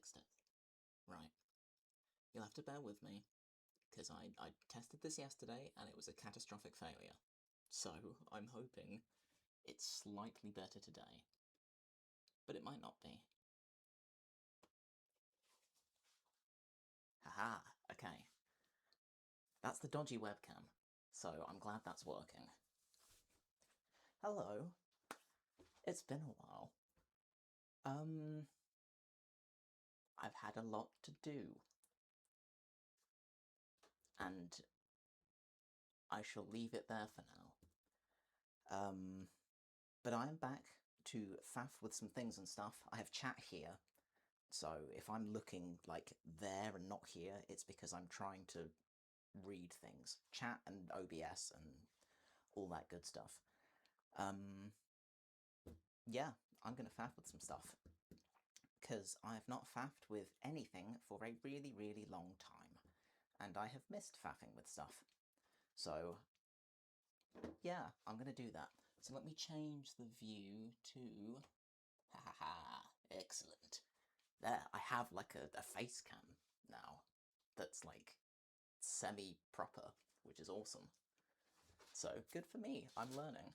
fixed it. Right. You'll have to bear with me, because I tested this yesterday and it was a catastrophic failure. So I'm hoping it's slightly better today. But it might not be. Haha, okay. That's the dodgy webcam, so I'm glad that's working. Hello. It's been a while. I've had a lot to do. And I shall leave it there for now. But I am back to faff with some things and stuff. I have chat here, so if I'm looking, like, there and not here, it's because I'm trying to read things. Chat and OBS and all that good stuff. Yeah, I'm gonna faff with some stuff. Because I have not faffed with anything for a really, really long time. And I have missed faffing with stuff. So, yeah, I'm gonna do that. So let me change the view to... Ha ha ha, excellent. There, I have like a face cam now that's like semi-proper, which is awesome. So, good for me, I'm learning.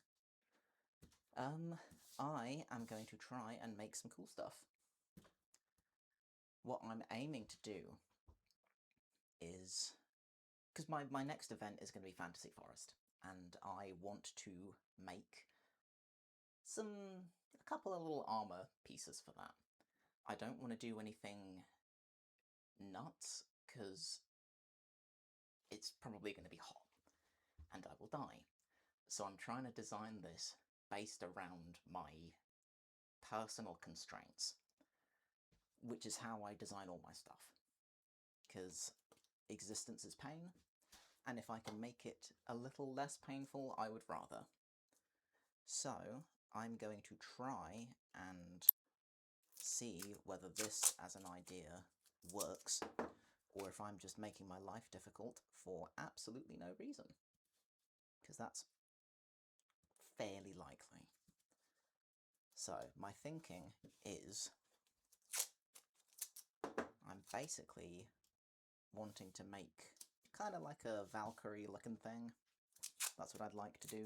I am going to try and make some cool stuff. What I'm aiming to do is... because my next event is going to be Fantasy Forest, and I want to make a couple of little armour pieces for that. I don't want to do anything nuts, because it's probably going to be hot, and I will die. So I'm trying to design this based around my personal constraints, which is how I design all my stuff. Because existence is pain, and if I can make it a little less painful, I would rather. So I'm going to try and see whether this as an idea works, or if I'm just making my life difficult for absolutely no reason. Because that's fairly likely. So my thinking is I'm basically wanting to make kind of like a Valkyrie looking thing. That's what I'd like to do.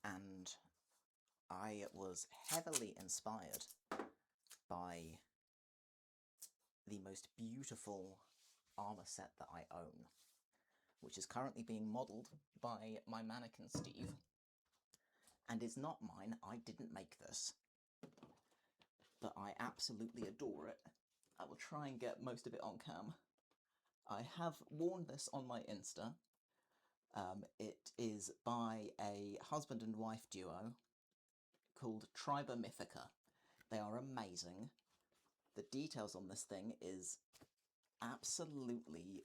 And I was heavily inspired by the most beautiful armour set that I own, which is currently being modelled by my mannequin Steve, and is not mine. I didn't make this, but I absolutely adore it. I will try and get most of it on cam. I have worn this on my Insta. It is by a husband and wife duo called Triba Mythica. They are amazing. The details on this thing is absolutely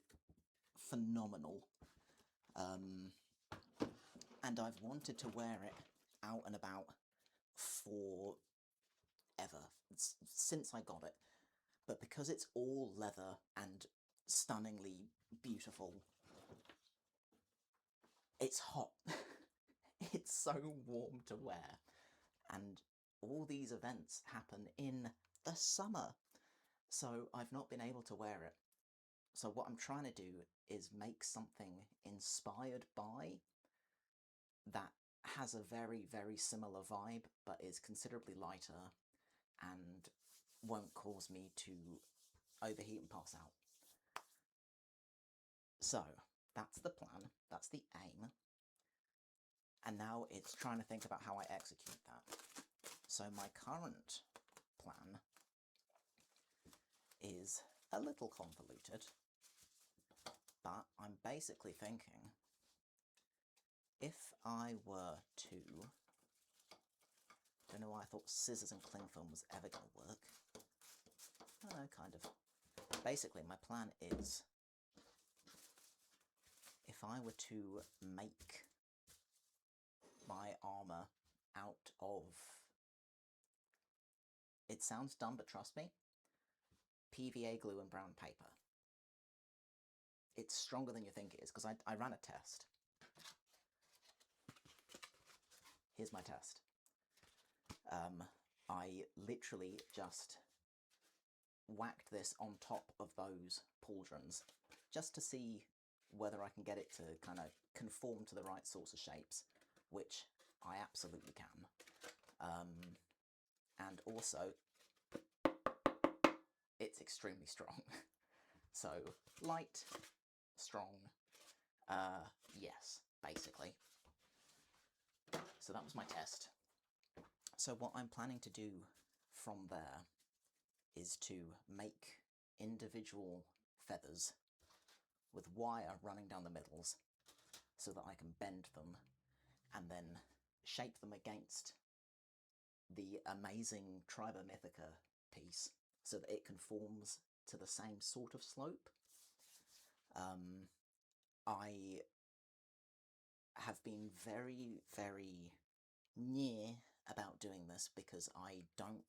phenomenal. And I've wanted to wear it out and about forever, since I got it. But because it's all leather and stunningly beautiful, it's hot. It's so warm to wear. And all these events happen in the summer, so I've not been able to wear it. So what I'm trying to do is make something inspired by that has a very, very similar vibe, but is considerably lighter and won't cause me to overheat and pass out. So that's the plan, that's the aim. And now it's trying to think about how I execute that. So my current plan is a little convoluted, but I'm basically thinking if I were to... don't know why I thought scissors and cling film was ever going to work. I don't know, kind of. Basically, my plan is if I were to make my armour out of... it sounds dumb, but trust me, PVA glue and brown paper. It's stronger than you think it is, because I ran a test. Here's my test. I literally just whacked this on top of those pauldrons just to see whether I can get it to kind of conform to the right sorts of shapes, which I absolutely can. And also, it's extremely strong. So, light, strong, yes, basically. So that was my test. So what I'm planning to do from there is to make individual feathers with wire running down the middles so that I can bend them and then shape them against the amazing Triba Mythica piece so that it conforms to the same sort of slope. I have been very, very near about doing this because I don't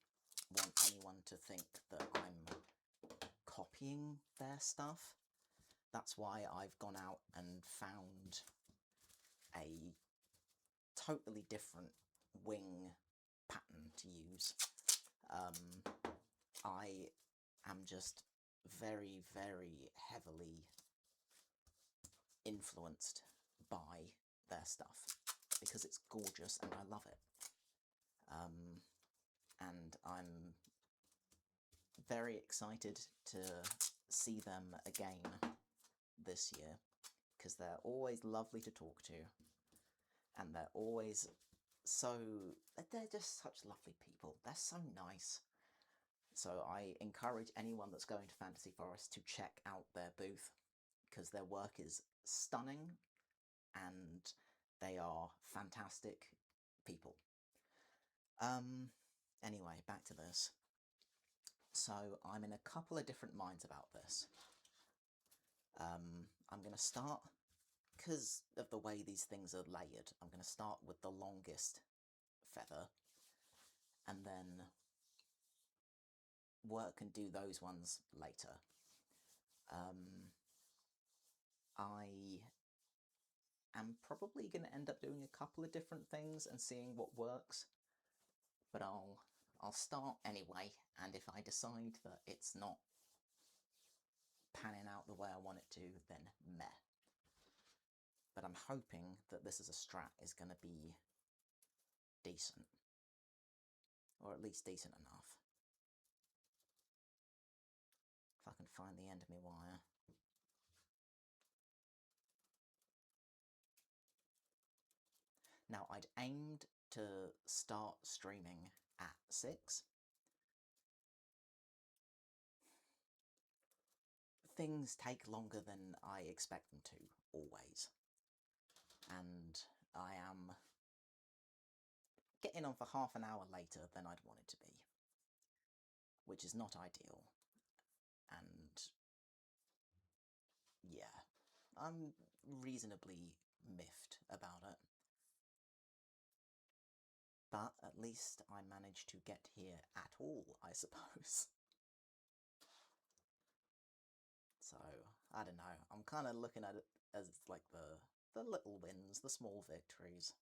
want anyone to think that I'm copying their stuff. That's why I've gone out and found a totally different wing pattern to use. I am just very, very heavily influenced by their stuff because it's gorgeous and I love it. And I'm very excited to see them again this year because they're always lovely to talk to and they're always they're just such lovely people. They're so nice. So I encourage anyone that's going to Fantasy Forest to check out their booth because their work is stunning and they are fantastic people. Anyway, back to this. So I'm in a couple of different minds about this. I'm going to start, because of the way these things are layered, I'm going to start with the longest feather and then work and do those ones later. I am probably going to end up doing a couple of different things and seeing what works, but I'll start anyway, and if I decide that it's not panning out the way I want it to, then meh. But I'm hoping that this as a strat is going to be decent, or at least decent enough. If I can find the end of my wire. Now, I'd aimed to start streaming at 6. Things take longer than I expect them to, always. And I am getting on for half an hour later than I'd want it to be, which is not ideal. And yeah, I'm reasonably miffed about it. But at least I managed to get here at all, I suppose. So, I don't know, I'm kind of looking at it as like the little wins, the small victories.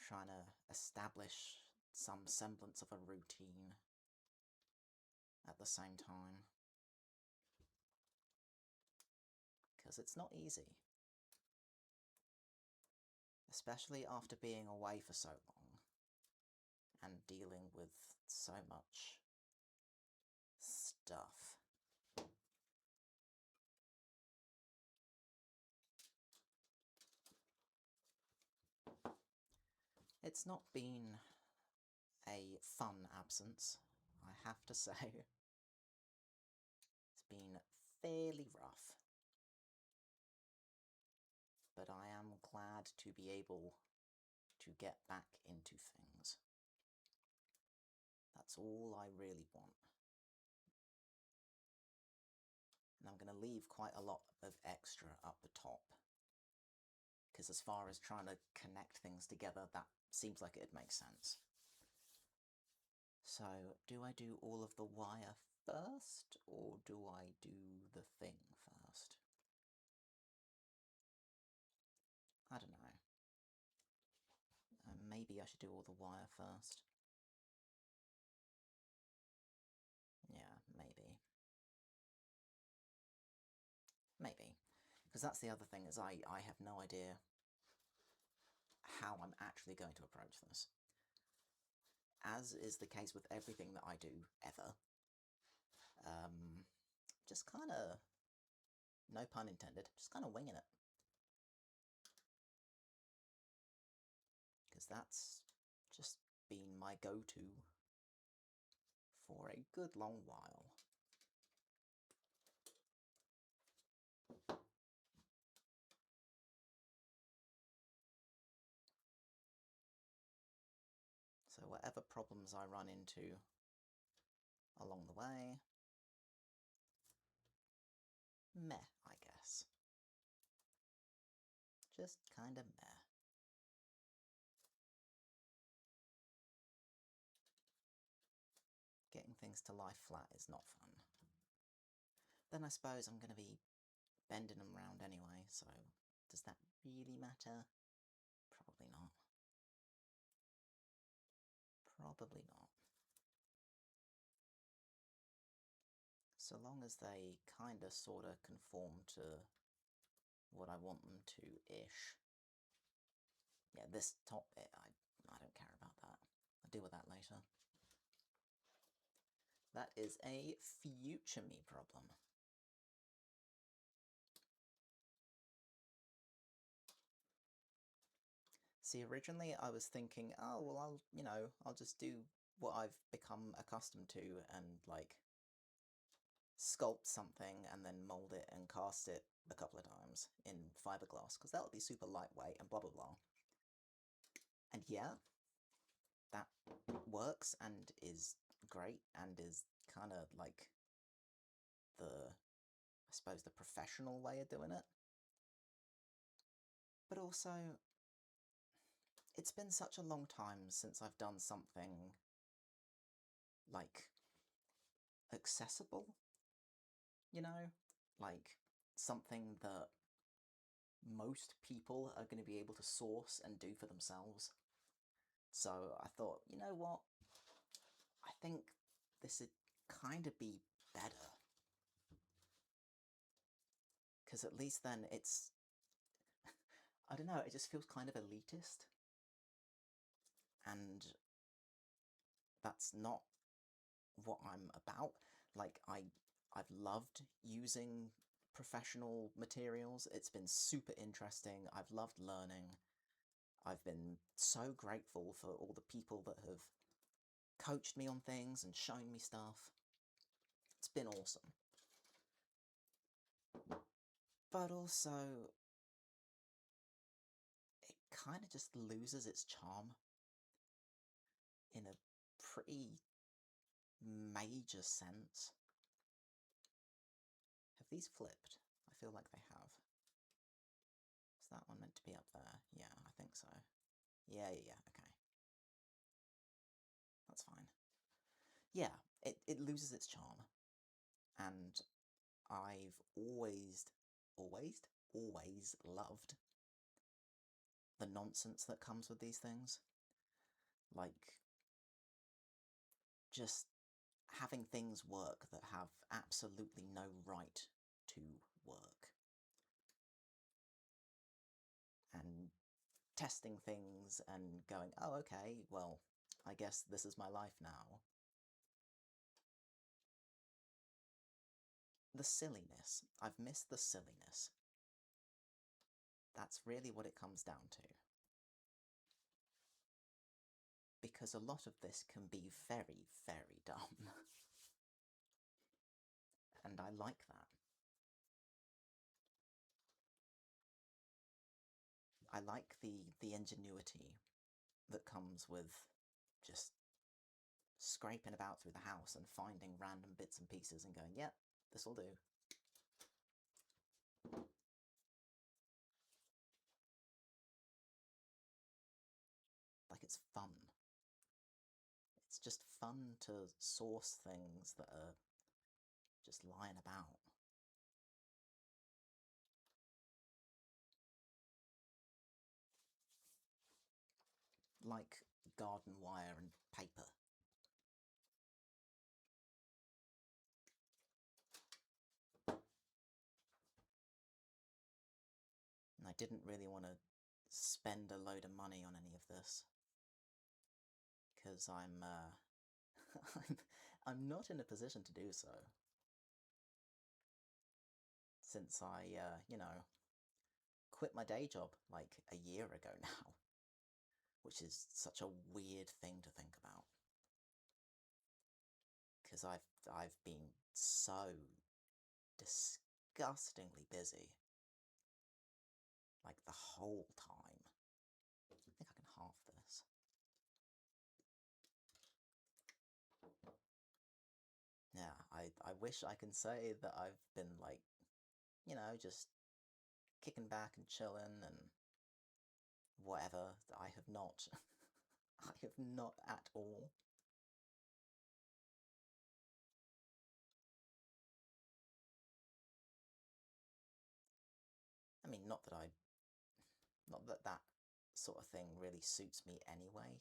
Trying to establish some semblance of a routine at the same time. Because it's not easy. Especially after being away for so long and dealing with so much stuff. It's not been a fun absence, I have to say. It's been fairly rough. But I am glad to be able to get back into things. That's all I really want. And I'm going to leave quite a lot of extra up the top. Because as far as trying to connect things together, that seems like it'd make sense. So, do I do all of the wire first, or do I do the thing first? I don't know. Maybe maybe I should do all the wire first. Yeah, maybe. Maybe. Because that's the other thing, is I have no idea how I'm actually going to approach this. As is the case with everything that I do, ever. Just kind of, no pun intended, just kind of winging it. Because that's just been my go-to for a good long while. So whatever problems I run into along the way, meh, I guess. Just kind of meh. Getting things to lie flat is not fun. Then I suppose I'm going to be bending them round anyway, so does that really matter? Probably not. Probably not. So long as they kinda sorta conform to what I want them to-ish. Yeah, this top bit, I don't care about that. I'll deal with that later. That is a future me problem. See, originally I was thinking, oh, well, I'll just do what I've become accustomed to and, like, sculpt something and then mold it and cast it a couple of times in fiberglass, because that would be super lightweight and blah blah blah. And yeah, that works and is great and is kind of like I suppose, the professional way of doing it. But also, it's been such a long time since I've done something, like, accessible, you know? Like, something that most people are going to be able to source and do for themselves. So I thought, you know what? I think this would kind of be better. Because at least then it's... I don't know, it just feels kind of elitist. And that's not what I'm about. Like, I've loved using professional materials. It's been super interesting. I've loved learning. I've been so grateful for all the people that have coached me on things and shown me stuff. It's been awesome. But also, it kind of just loses its charm in a pretty major sense. Have these flipped? I feel like they have. Is that one meant to be up there? Yeah, I think so. Yeah, okay. That's fine. Yeah, it loses its charm. And I've always loved the nonsense that comes with these things. Like, just having things work that have absolutely no right to work. And testing things and going, oh, okay, well, I guess this is my life now. The silliness. I've missed the silliness. That's really what it comes down to. Because a lot of this can be very, very dumb. And I like that. I like the ingenuity that comes with just scraping about through the house and finding random bits and pieces and going, yep, this'll do. Like, it's fun. It's just fun to source things that are just lying about. like garden wire and paper. And I didn't really want to spend a load of money on any of this, because I'm I'm not in a position to do so. Since I, you know, quit my day job like a year ago now, which is such a weird thing to think about. Because I've been so disgustingly busy, like the whole time. I think I can halve this. Yeah, I wish I can say that I've been, like, you know, just kicking back and chilling and whatever. I have not. I have not at all. I mean, not that that sort of thing really suits me anyway.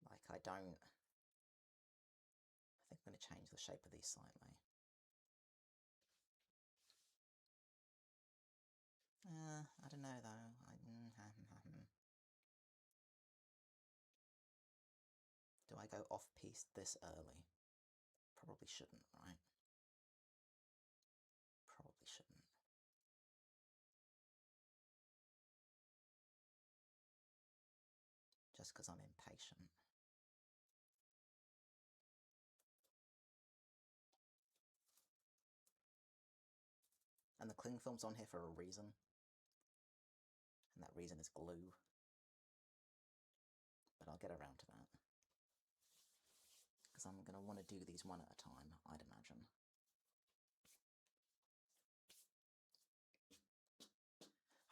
Like, I think I'm going to change the shape of these slightly. I don't know though. Do I go off-piece this early? Probably shouldn't, right? Probably shouldn't. Just because I'm impatient. And the cling film's on here for a reason. And that reason is glue. But I'll get around to that. Because I'm going to want to do these one at a time, I'd imagine.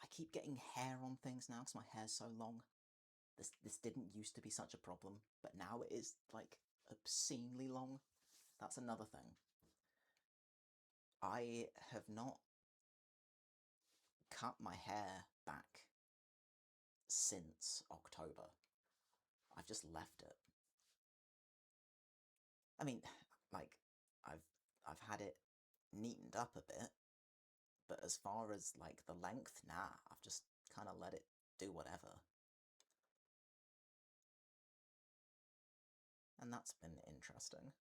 I keep getting hair on things now because my hair's so long. This didn't used to be such a problem, but now it is, like, obscenely long. That's another thing. I have not cut my hair back since October. I've just left it. I mean, like, I've had it neatened up a bit, but as far as, like, the length, nah, I've just kind of let it do whatever. And that's been interesting.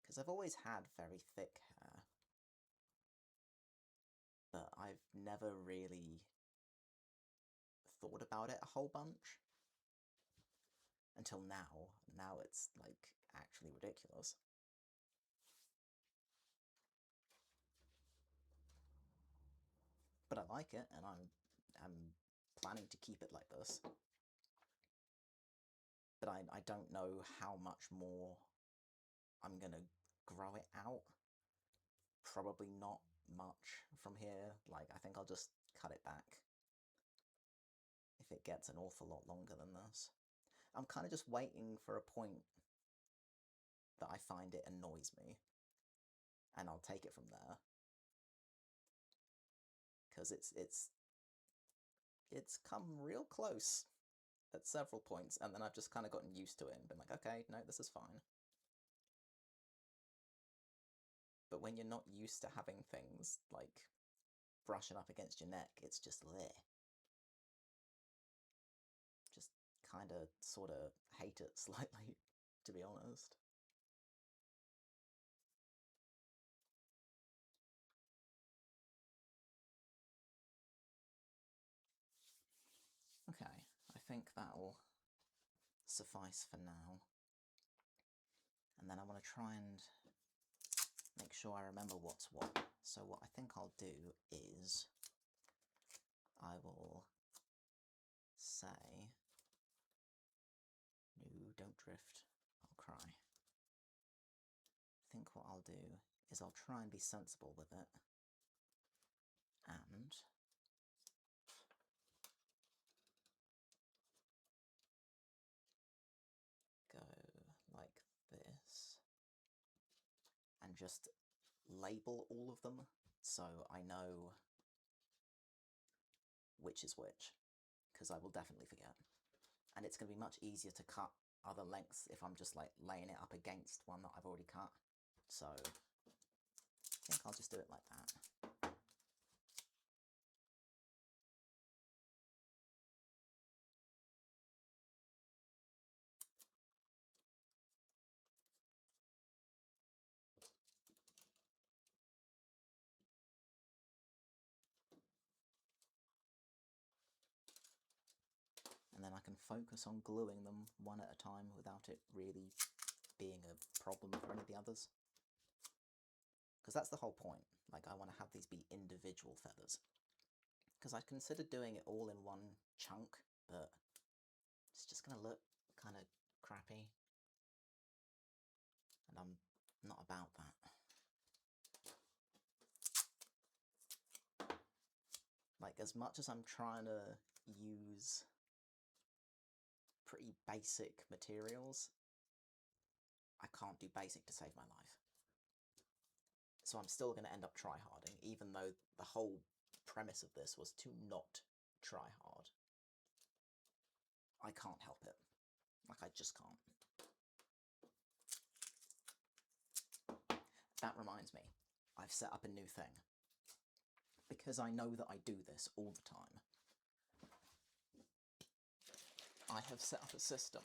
Because I've always had very thick hair, but I've never really thought about it a whole bunch. Until now. Now it's, like, actually ridiculous. But I like it, and I'm planning to keep it like this. But I don't know how much more I'm gonna grow it out. Probably not much from here. Like, I think I'll just cut it back if it gets an awful lot longer than this. I'm kind of just waiting for a point that I find it annoys me, and I'll take it from there. Because it's come real close at several points, and then I've just kind of gotten used to it and been like, okay, no, this is fine. But when you're not used to having things, like, brushing up against your neck, it's just there. Just kind of, sort of hate it slightly, to be honest. Okay, I think that'll suffice for now. And then I want to try and make sure I remember what's what. So what I think I'll do is I will say, no, don't drift, I'll cry. I think what I'll do is I'll try and be sensible with it, and go like this, and just label all of them so I know which is which, because I will definitely forget. And it's going to be much easier to cut other lengths if I'm just like laying it up against one that I've already cut. So I think I'll just do it like that. And then I can focus on gluing them one at a time without it really being a problem for any of the others. Because that's the whole point. Like, I want to have these be individual feathers. Because I considered doing it all in one chunk, but it's just going to look kind of crappy. And I'm not about that. Like, as much as I'm trying to use pretty basic materials, I can't do basic to save my life. So I'm still going to end up tryharding, even though the whole premise of this was to not try hard. I can't help it. Like, I just can't. That reminds me, I've set up a new thing. Because I know that I do this all the time. I have set up a system.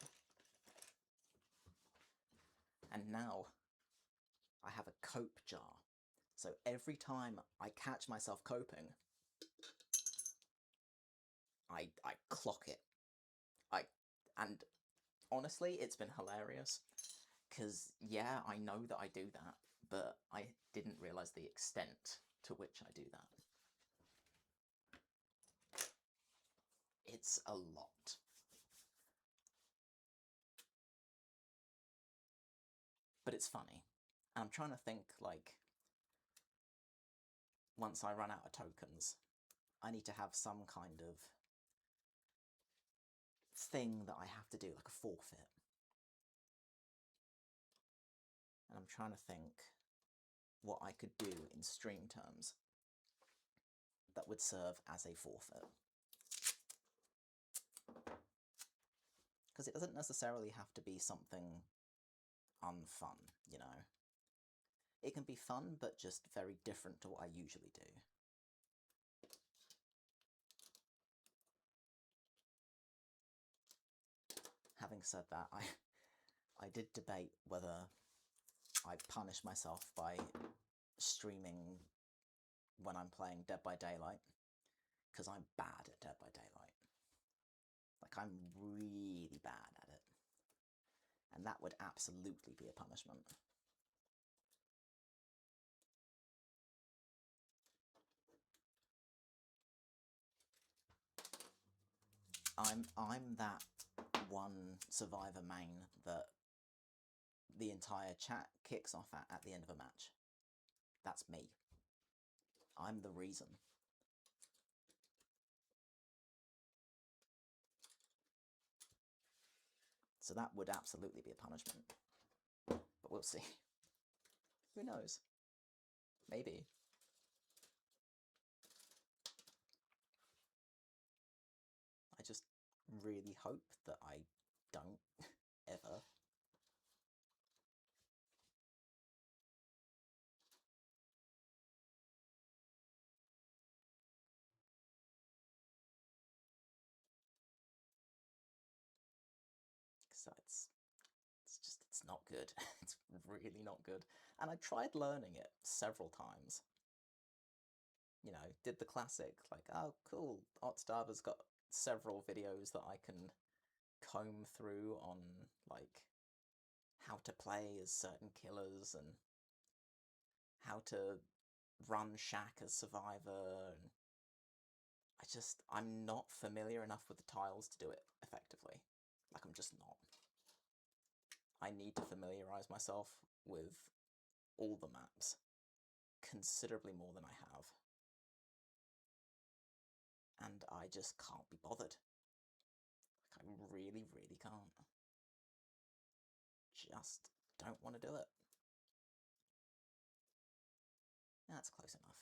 And now I have a cope jar. So every time I catch myself coping, I clock it. And honestly, it's been hilarious. Because, yeah, I know that I do that, but I didn't realise the extent to which I do that. It's a lot. But it's funny. And I'm trying to think, like, once I run out of tokens, I need to have some kind of thing that I have to do, like a forfeit. And I'm trying to think what I could do in stream terms that would serve as a forfeit. Because it doesn't necessarily have to be something unfun, you know? It can be fun, but just very different to what I usually do. Having said that, I did debate whether I punish myself by streaming when I'm playing Dead by Daylight, because I'm bad at Dead by Daylight. Like, I'm really bad at it. And that would absolutely be a punishment. I'm that one survivor main that the entire chat kicks off at the end of a match. That's me. I'm the reason. So that would absolutely be a punishment. But we'll see. Who knows? Maybe. I just really hope that I don't ever. So it's not good. It's really not good. And I tried learning it several times. You know, did the classic, like, oh cool, Otstava's got several videos that I can comb through on, like, how to play as certain killers and how to run Shack as Survivor, and I'm not familiar enough with the tiles to do it effectively. Like, I'm just not. I need to familiarise myself with all the maps considerably more than I have. And I just can't be bothered. Like, I really, really can't. Just don't want to do it. That's close enough.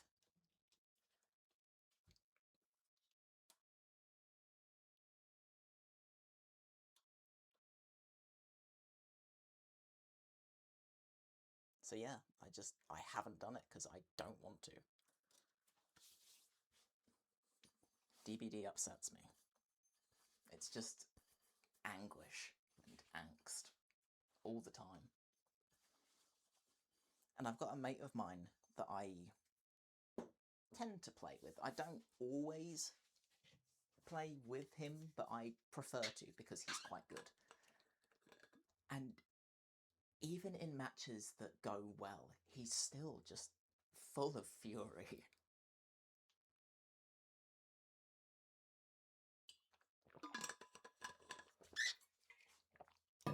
So yeah, I haven't done it because I don't want to. DBD upsets me. It's just anguish and angst all the time. And I've got a mate of mine that I tend to play with. I don't always play with him, but I prefer to because he's quite good. And even in matches that go well, he's still just full of fury.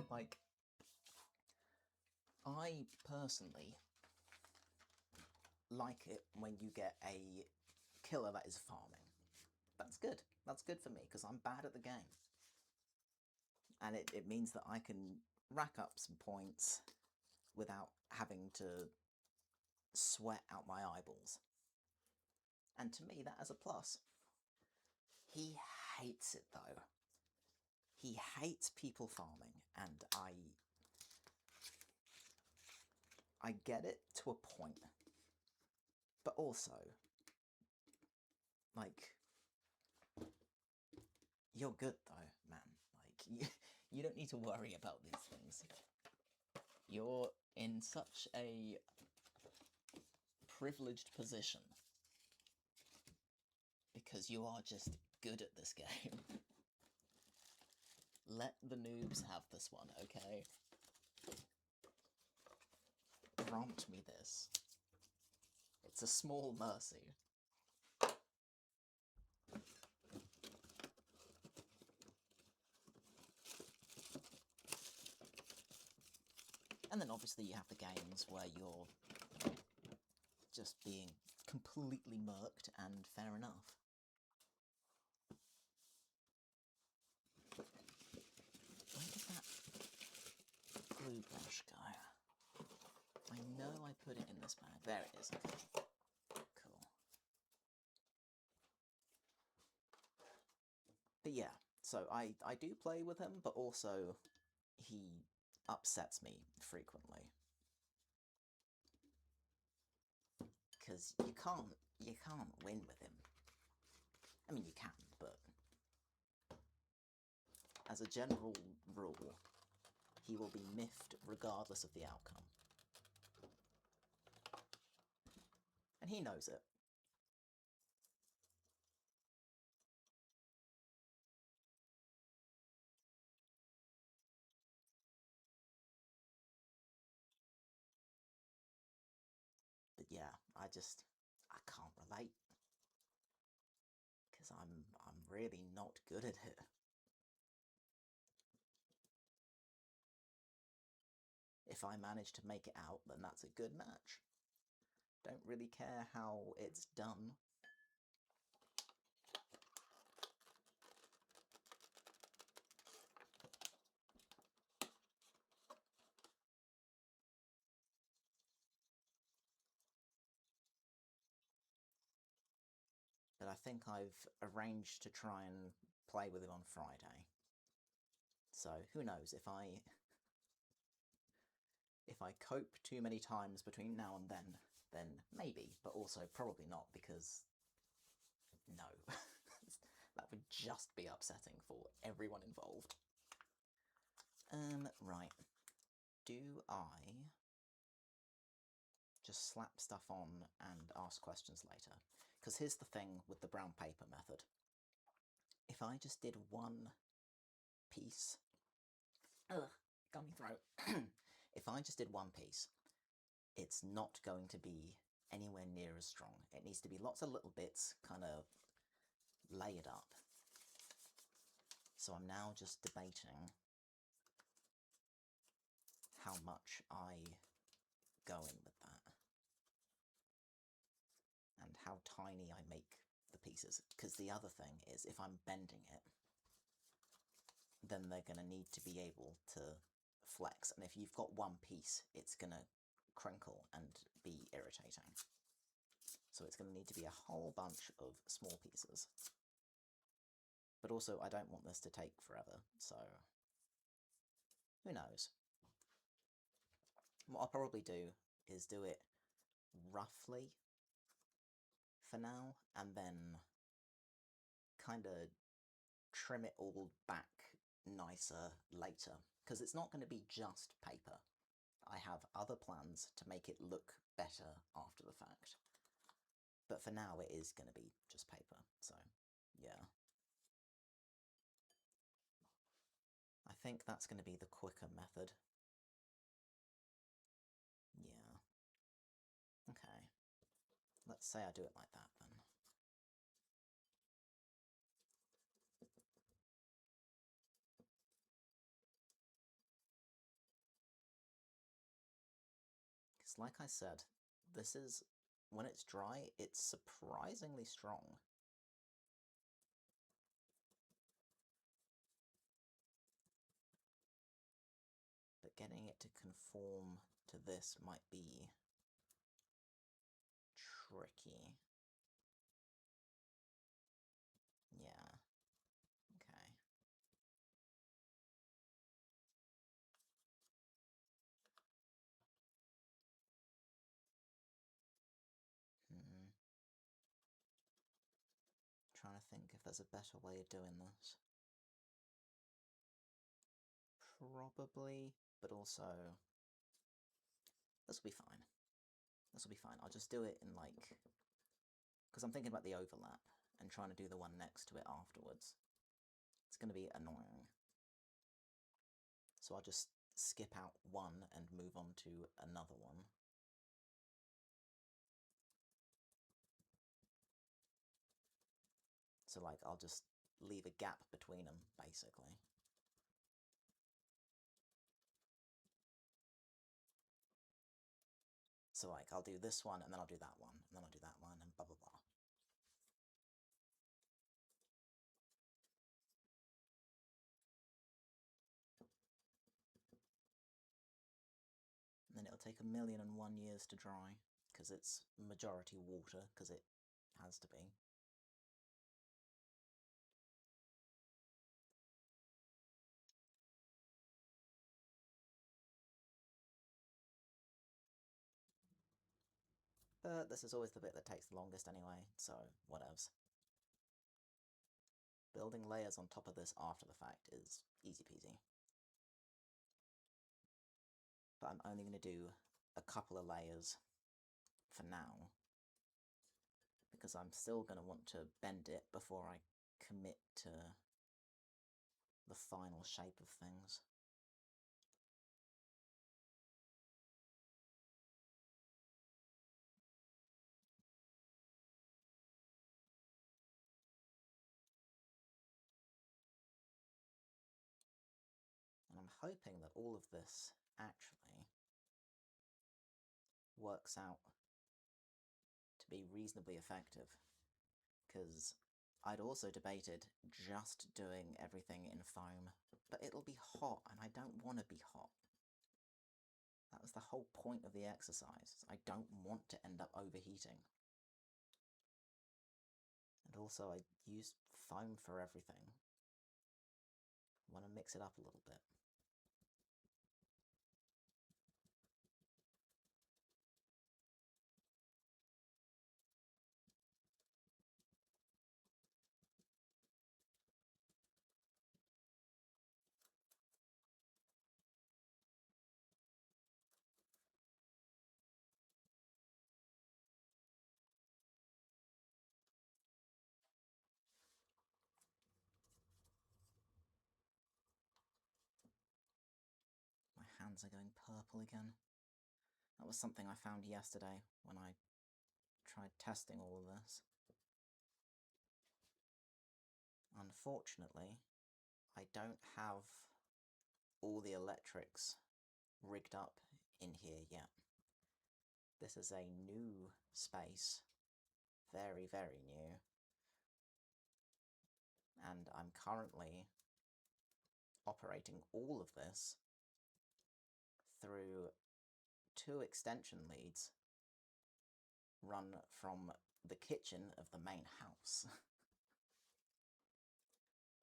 Like, I personally like it when you get a killer that is farming. That's good. That's good for me, because I'm bad at the game. And it means that I can rack up some points without having to sweat out my eyeballs. And to me, that is a plus. He hates it, though. He hates people farming, and I get it to a point. But also, like, you're good, though, man. Like, you don't need to worry about these things. You're in such a privileged position because you are just good at this game. Let the noobs have this one, okay? Grant me this. It's a small mercy. And then obviously you have the games where you're just being completely murked, and fair enough. Where did that glue brush go? I know I put it in this bag. There it is. Okay. Cool. But yeah, so I do play with him, but also he upsets me frequently. Because you can't win with him. I mean, you can, but as a general rule, he will be miffed regardless of the outcome. And he knows it. But yeah, I can't relate. Because I'm really not good at it. If I manage to make it out, then that's a good match. Don't really care how it's done. But I think I've arranged to try and play with him on Friday. So who knows, if I cope too many times between now and then maybe, but also probably not, because no. That would just be upsetting for everyone involved. Right. Do I just slap stuff on and ask questions later? Because here's the thing with the brown paper method. If I just did one piece... Ugh, gummy throat. If I just did one piece, it's not going to be anywhere near as strong. It needs to be lots of little bits kind of layered up. So I'm now just debating how much I go in with that. And how tiny I make the pieces. Because the other thing is, if I'm bending it, then they're going to need to be able to flex. And if you've got one piece, it's going to crinkle and be irritating. So it's going to need to be a whole bunch of small pieces. But also, I don't want this to take forever, so who knows? What I'll probably do is do it roughly for now, and then kind of trim it all back nicer later, because it's not going to be just paper. I have other plans to make it look better after the fact. But for now it is going to be just paper, so yeah. I think that's going to be the quicker method. Yeah. Okay. Let's say I do it like that then. Because like I said, this is, when it's dry, it's surprisingly strong. But getting it to conform to this might be tricky. Yeah. Okay. Trying to think if there's a better way of doing this. Probably, but also this will be fine. This will be fine. I'll just do it in like, because I'm thinking about the overlap and trying to do the one next to it afterwards. It's going to be annoying. So I'll just skip out one and move on to another one. So like I'll just leave a gap between them, basically. So like I'll do this one, and then I'll do that one, and then I'll do that one, and blah blah blah. And then it'll take 1,000,001 years to dry, because it's majority water, because it has to be. But this is always the bit that takes the longest anyway, so whatevs. Building layers on top of this after the fact is easy peasy. But I'm only going to do a couple of layers for now, because I'm still going to want to bend it before I commit to the final shape of things. And I'm hoping that all of this actually works out to be reasonably effective, because I'd also debated just doing everything in foam, but it'll be hot and I don't want to be hot. That was the whole point of the exercise. I don't want to end up overheating. And also I use foam for everything. I want to mix it up a little bit. My hands are going purple again. That was something I found yesterday when I tried testing all of this. Unfortunately, I don't have all the electrics rigged up in here yet. This is a new space, very, very new, and I'm currently operating all of this through 2 extension leads run from the kitchen of the main house.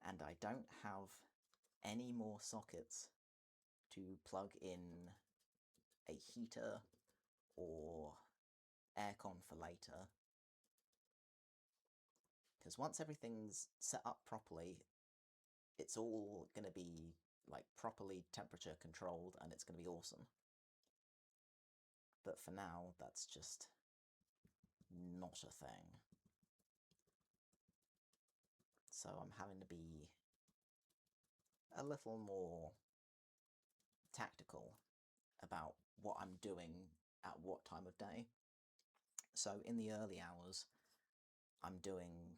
And I don't have any more sockets to plug in a heater or aircon for later. Because once everything's set up properly, it's all going to be like properly temperature controlled and it's going to be awesome. But for now, that's just not a thing. So I'm having to be a little more tactical about what I'm doing at what time of day. So in the early hours, I'm doing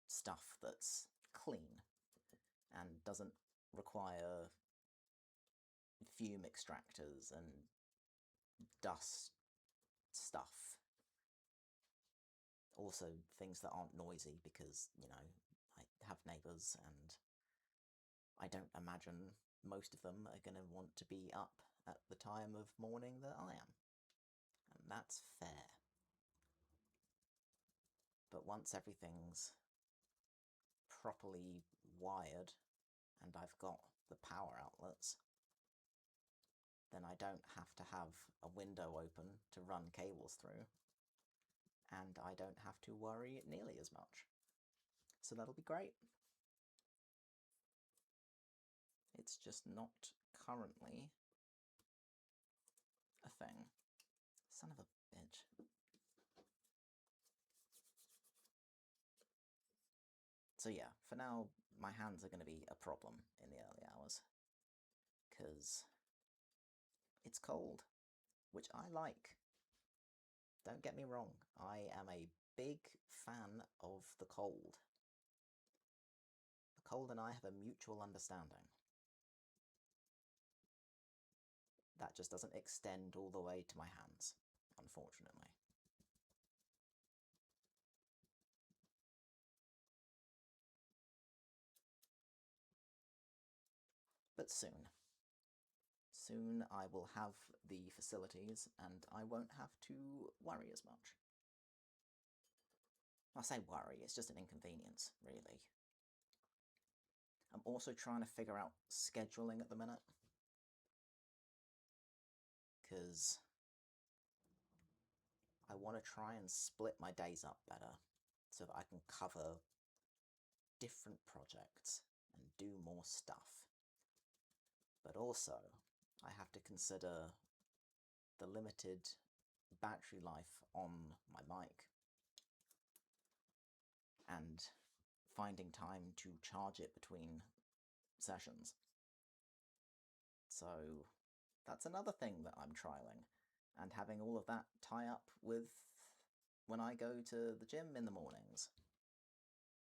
stuff that's clean and doesn't require fume extractors and dust stuff. Also things that aren't noisy because, you know, I have neighbours and I don't imagine most of them are going to want to be up at the time of morning that I am. And that's fair. But once everything's properly wired and I've got the power outlets, then I don't have to have a window open to run cables through, and I don't have to worry nearly as much. So that'll be great. It's just not currently a thing. Son of a bitch. So yeah, for now, my hands are going to be a problem in the early hours, because it's cold, which I like. Don't get me wrong, I am a big fan of the cold. The cold and I have a mutual understanding. That just doesn't extend all the way to my hands, unfortunately. But soon. Soon I will have the facilities and I won't have to worry as much. I say worry, it's just an inconvenience, really. I'm also trying to figure out scheduling at the minute, because I want to try and split my days up better so that I can cover different projects and do more stuff. But also, I have to consider the limited battery life on my mic and finding time to charge it between sessions. So that's another thing that I'm trialing, and having all of that tie up with when I go to the gym in the mornings,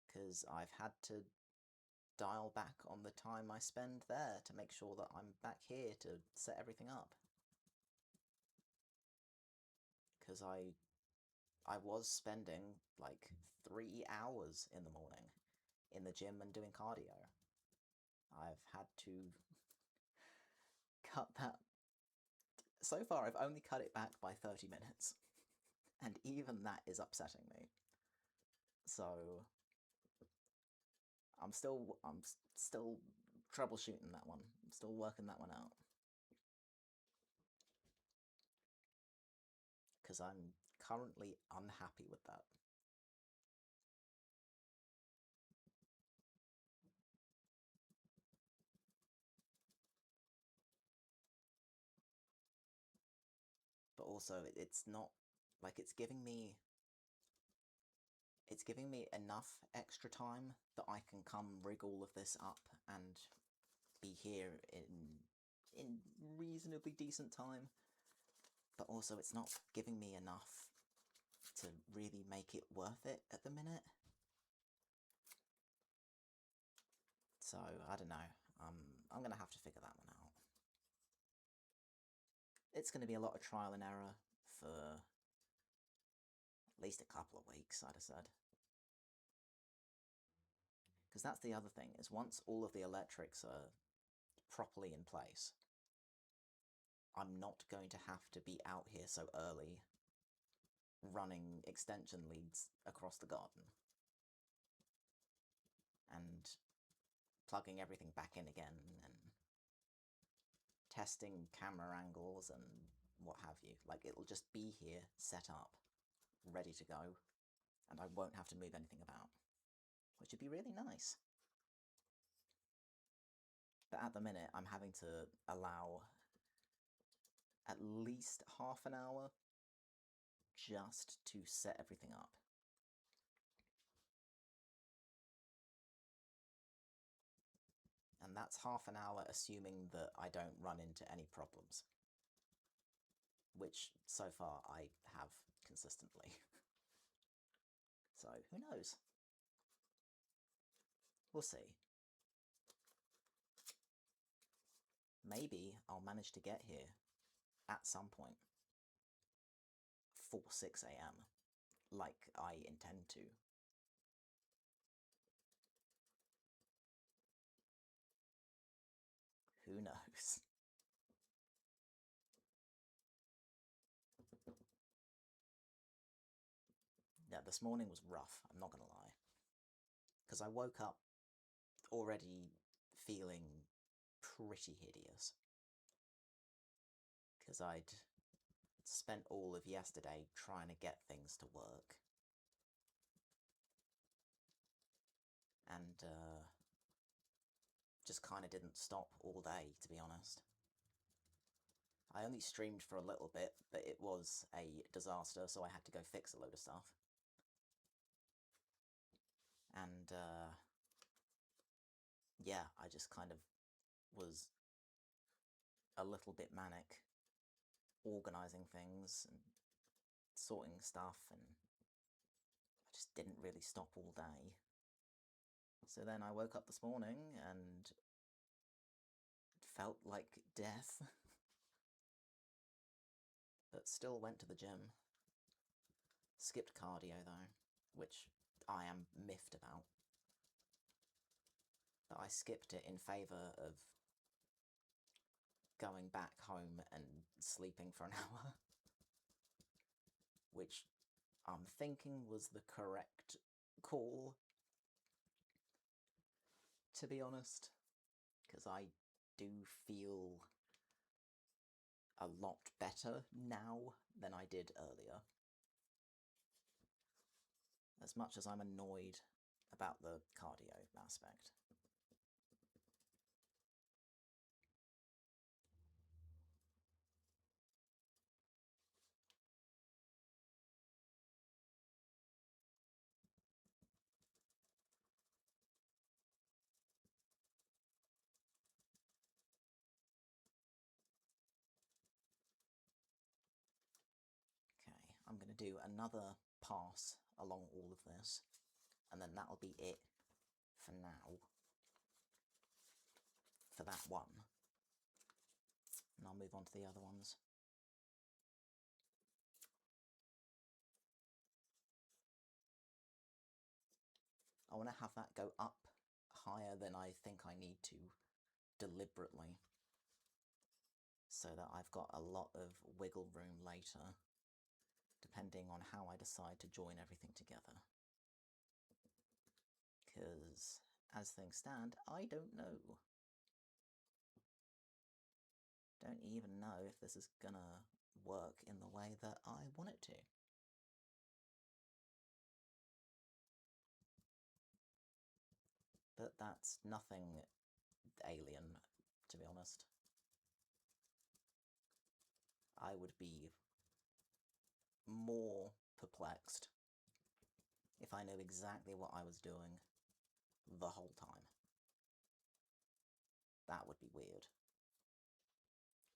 because I've had to dial back on the time I spend there to make sure that I'm back here to set everything up. Because I was spending like 3 hours in the morning in the gym and doing cardio. I've had to cut that. So far, I've only cut it back by 30 minutes. And even that is upsetting me. So I'm still troubleshooting that one. I'm still working that one out. Because I'm currently unhappy with that. But also, it's not like it's giving me enough extra time that I can come rig all of this up and be here in reasonably decent time. But also, it's not giving me enough to really make it worth it at the minute. So, I don't know. I'm going to have to figure that one out. It's going to be a lot of trial and error for at least a couple of weeks, I'd have said. Because that's the other thing, is once all of the electrics are properly in place, I'm not going to have to be out here so early running extension leads across the garden and plugging everything back in again and testing camera angles and what have you. Like, it'll just be here, set up, ready to go, and I won't have to move anything about, which would be really nice. But at the minute, I'm having to allow at least half an hour just to set everything up. And that's half an hour assuming that I don't run into any problems. Which, so far, I have consistently. So, who knows? We'll see. Maybe I'll manage to get here at some point for 6 AM, like I intend to. Who knows? Yeah, this morning was rough, I'm not gonna lie. Because I woke up already feeling pretty hideous. Because I'd spent all of yesterday trying to get things to work. And, just kind of didn't stop all day, to be honest. I only streamed for a little bit, but it was a disaster, so I had to go fix a load of stuff. And, yeah, I just kind of was a little bit manic, organising things and sorting stuff, and I just didn't really stop all day. So then I woke up this morning and felt like death. But still went to the gym. Skipped cardio though, which I am miffed about. But I skipped it in favour of going back home and sleeping for an hour. Which I'm thinking was the correct call, to be honest. Because I do feel a lot better now than I did earlier. As much as I'm annoyed about the cardio aspect. Okay, I'm going to do another pass along all of this, and then that'll be it for now. For that one. And I'll move on to the other ones. I want to have that go up higher than I think I need to, deliberately, so that I've got a lot of wiggle room later, depending on how I decide to join everything together. Because, as things stand, I don't know. Don't even know if this is gonna work in the way that I want it to. But that's nothing alien, to be honest. I would be more perplexed if I knew exactly what I was doing the whole time. That would be weird.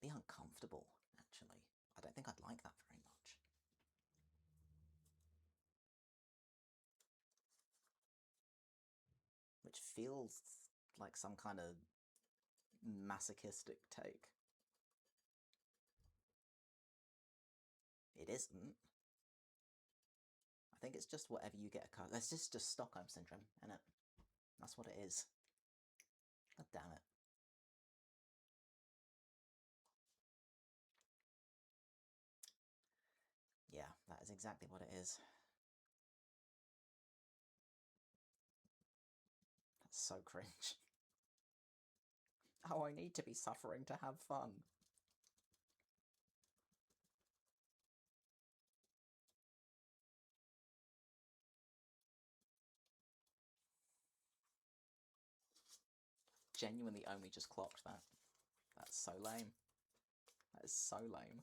Be uncomfortable, actually. I don't think I'd like that very much. Which feels like some kind of masochistic take. It isn't. I think it's just whatever you get accustomed. It's just Stockholm Syndrome, innit? That's what it is. God damn it. Yeah, that is exactly what it is. That's so cringe. Oh, I need to be suffering to have fun. genuinely only just clocked that. That's so lame. That is so lame.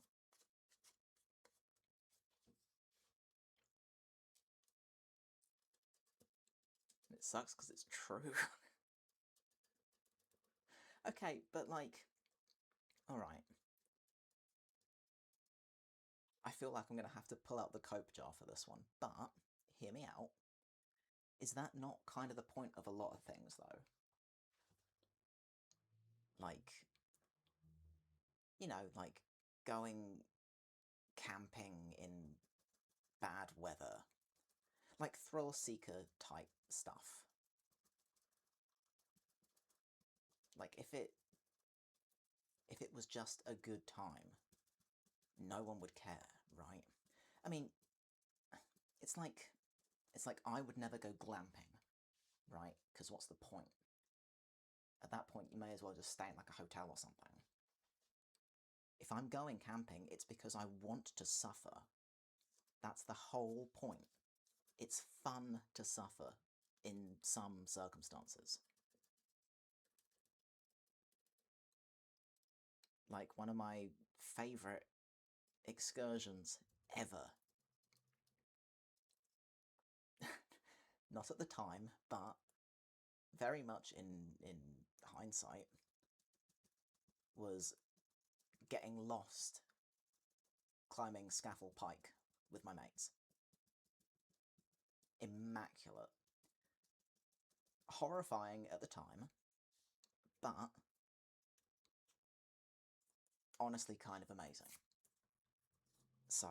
It sucks because it's true. Okay, but like, alright. I feel like I'm going to have to pull out the cope jar for this one, but, hear me out. Is that not kind of the point of a lot of things, though? Like, you know, like going camping in bad weather. Like thrill seeker type stuff. Like if it was just a good time, no one would care, right? I mean, it's like I would never go glamping, right? Because what's the point? At that point, you may as well just stay in like a hotel or something. If I'm going camping, it's because I want to suffer. That's the whole point. It's fun to suffer in some circumstances. Like one of my favourite excursions ever. Not at the time, but very much in hindsight, was getting lost climbing Scaffold Pike with my mates. Immaculate. Horrifying at the time, but honestly kind of amazing. So,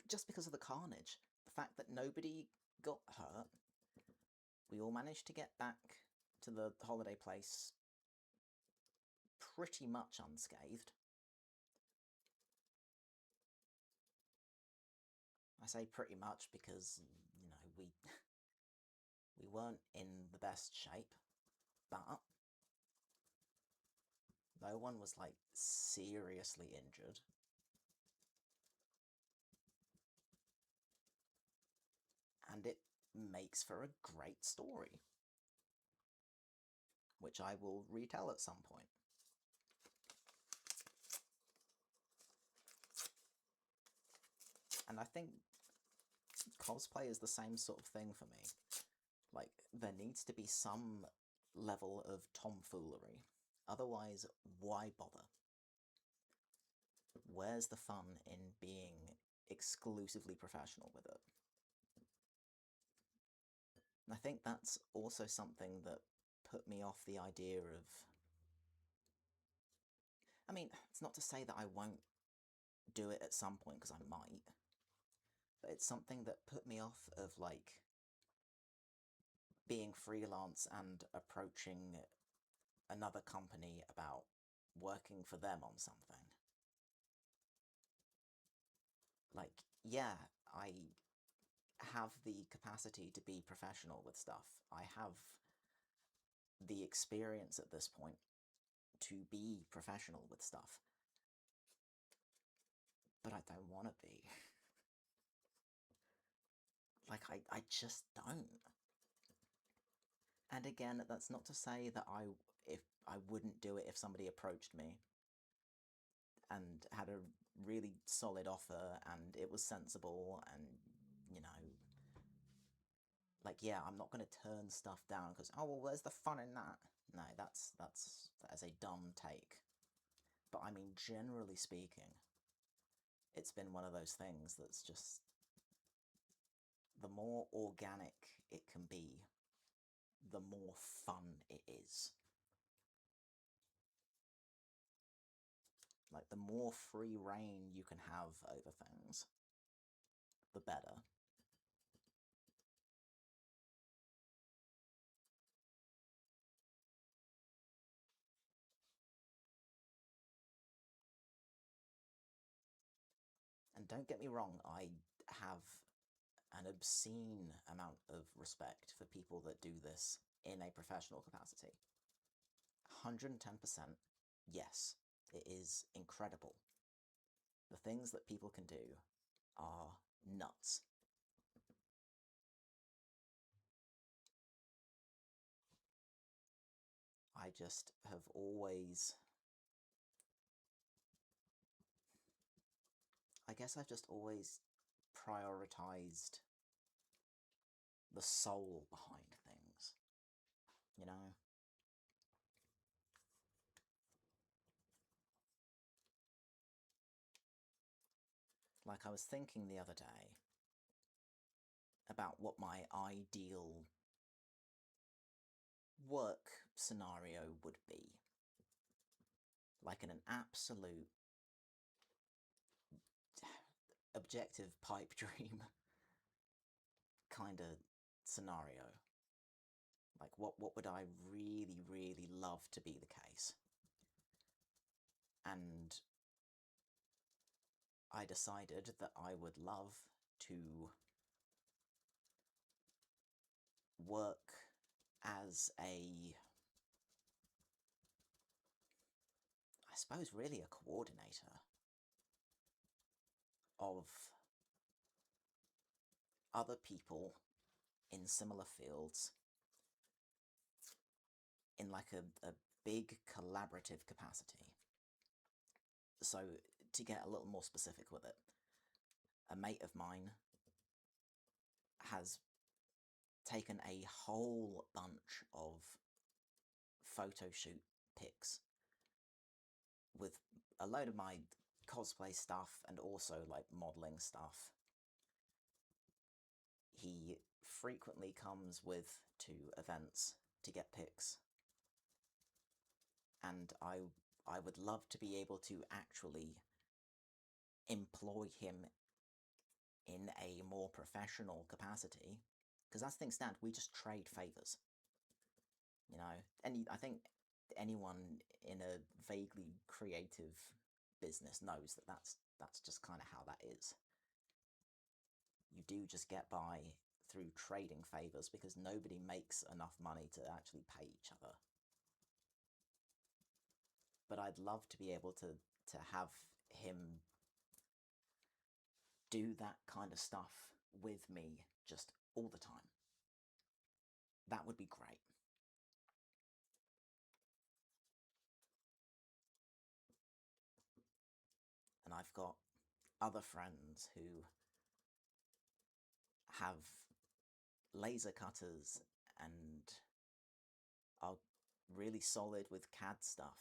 just because of the carnage, the fact that nobody got hurt, we all managed to get back to the holiday place pretty much unscathed. I say pretty much because, you know, we weren't in the best shape, but no one was, like, seriously injured. And it makes for a great story, which I will retell at some point. And I think cosplay is the same sort of thing for me. Like, there needs to be some level of tomfoolery. Otherwise, why bother? Where's the fun in being exclusively professional with it? I think that's also something that put me off the idea of... I mean, it's not to say that I won't do it at some point, because I might, but it's something that put me off of, like, being freelance and approaching another company about working for them on something. Like, yeah, I have the capacity to be professional with stuff. I have the experience at this point to be professional with stuff. But I don't want to be. Like, I just don't. And again, that's not to say that I wouldn't do it if somebody approached me and had a really solid offer and it was sensible and, you know, like, yeah, I'm not going to turn stuff down because, oh, well, where's the fun in that? No, that is a dumb take. But I mean, generally speaking, it's been one of those things that's just, the more organic it can be, the more fun it is. Like, the more free reign you can have over things, the better. And don't get me wrong, I have an obscene amount of respect for people that do this in a professional capacity. 110%, yes, it is incredible. The things that people can do are nuts. just have always... I guess I've just always prioritized the soul behind things, you know? Like, I was thinking the other day about what my ideal work scenario would be. Like in an absolute objective pipe dream kind of scenario. Like, what would I really, really love to be the case? And I decided that I would love to work as I suppose really a coordinator of other people in similar fields in like a big collaborative capacity. So to get a little more specific with it, a mate of mine has taken a whole bunch of photo shoot pics with a load of my cosplay stuff and also like modelling stuff. He frequently comes with to events to get pics, and I would love to be able to actually employ him in a more professional capacity, because as things stand, we just trade favours, you know. And I think anyone in a vaguely creative business knows that that's just kind of how that is. You do just get by through trading favours because nobody makes enough money to actually pay each other. But I'd love to be able to have him do that kind of stuff with me just all the time. That would be great. And I've got other friends who have laser cutters and are really solid with CAD stuff.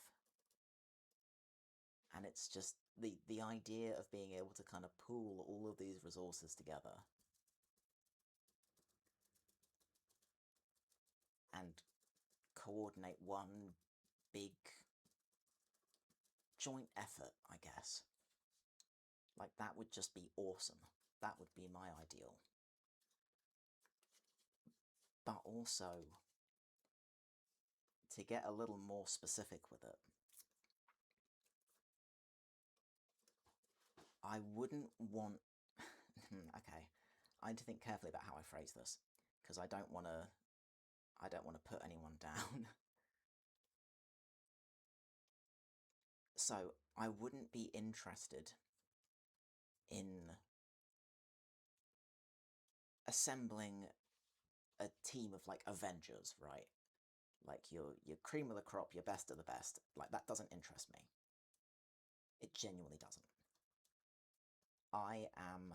And it's just the idea of being able to kind of pool all of these resources together and coordinate one big joint effort, I guess. Like, that would just be awesome. That would be my ideal. But also, to get a little more specific with it, I wouldn't want... okay, I need to think carefully about how I phrase this, because I don't want to put anyone down. So, I wouldn't be interested in assembling a team of, like, Avengers, right? Like, your cream of the crop, your best of the best. Like, that doesn't interest me. It genuinely doesn't. I am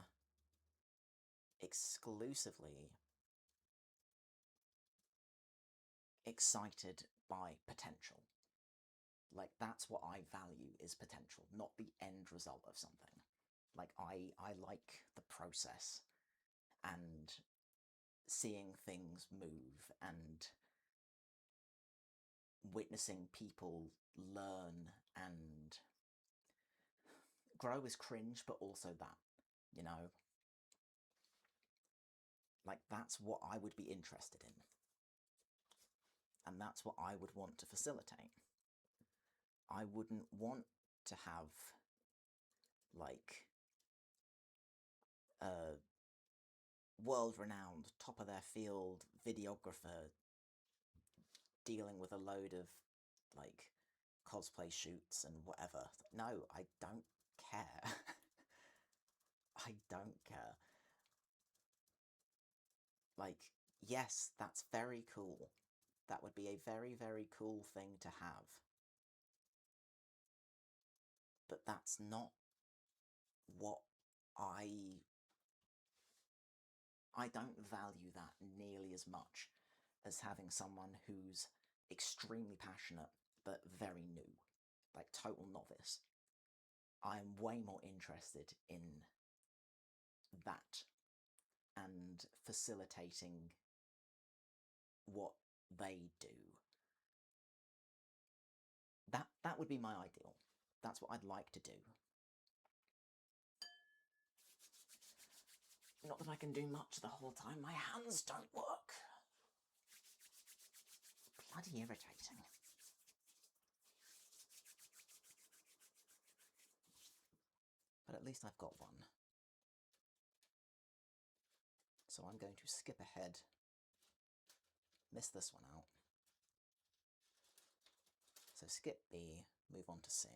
exclusively excited by potential. Like, that's what I value, is potential, not the end result of something. Like, I like the process and seeing things move and witnessing people learn and grow is cringe, but also that, you know? Like, that's what I would be interested in. And that's what I would want to facilitate. I wouldn't want to have, like, a world-renowned, top-of-their-field videographer dealing with a load of, like, cosplay shoots and whatever. No, I don't care. I don't care. Like, yes, that's very cool, That would be a very, very cool thing to have. But that's not what I don't value that nearly as much as having someone who's extremely passionate but very new, like total novice. I'm way more interested in that and facilitating what they do. That would be my ideal. That's what I'd like to do. Not that I can do much the whole time my hands don't work. Bloody irritating. But at least I've got one. So I'm going to skip ahead, miss this one out. So skip B, move on to C.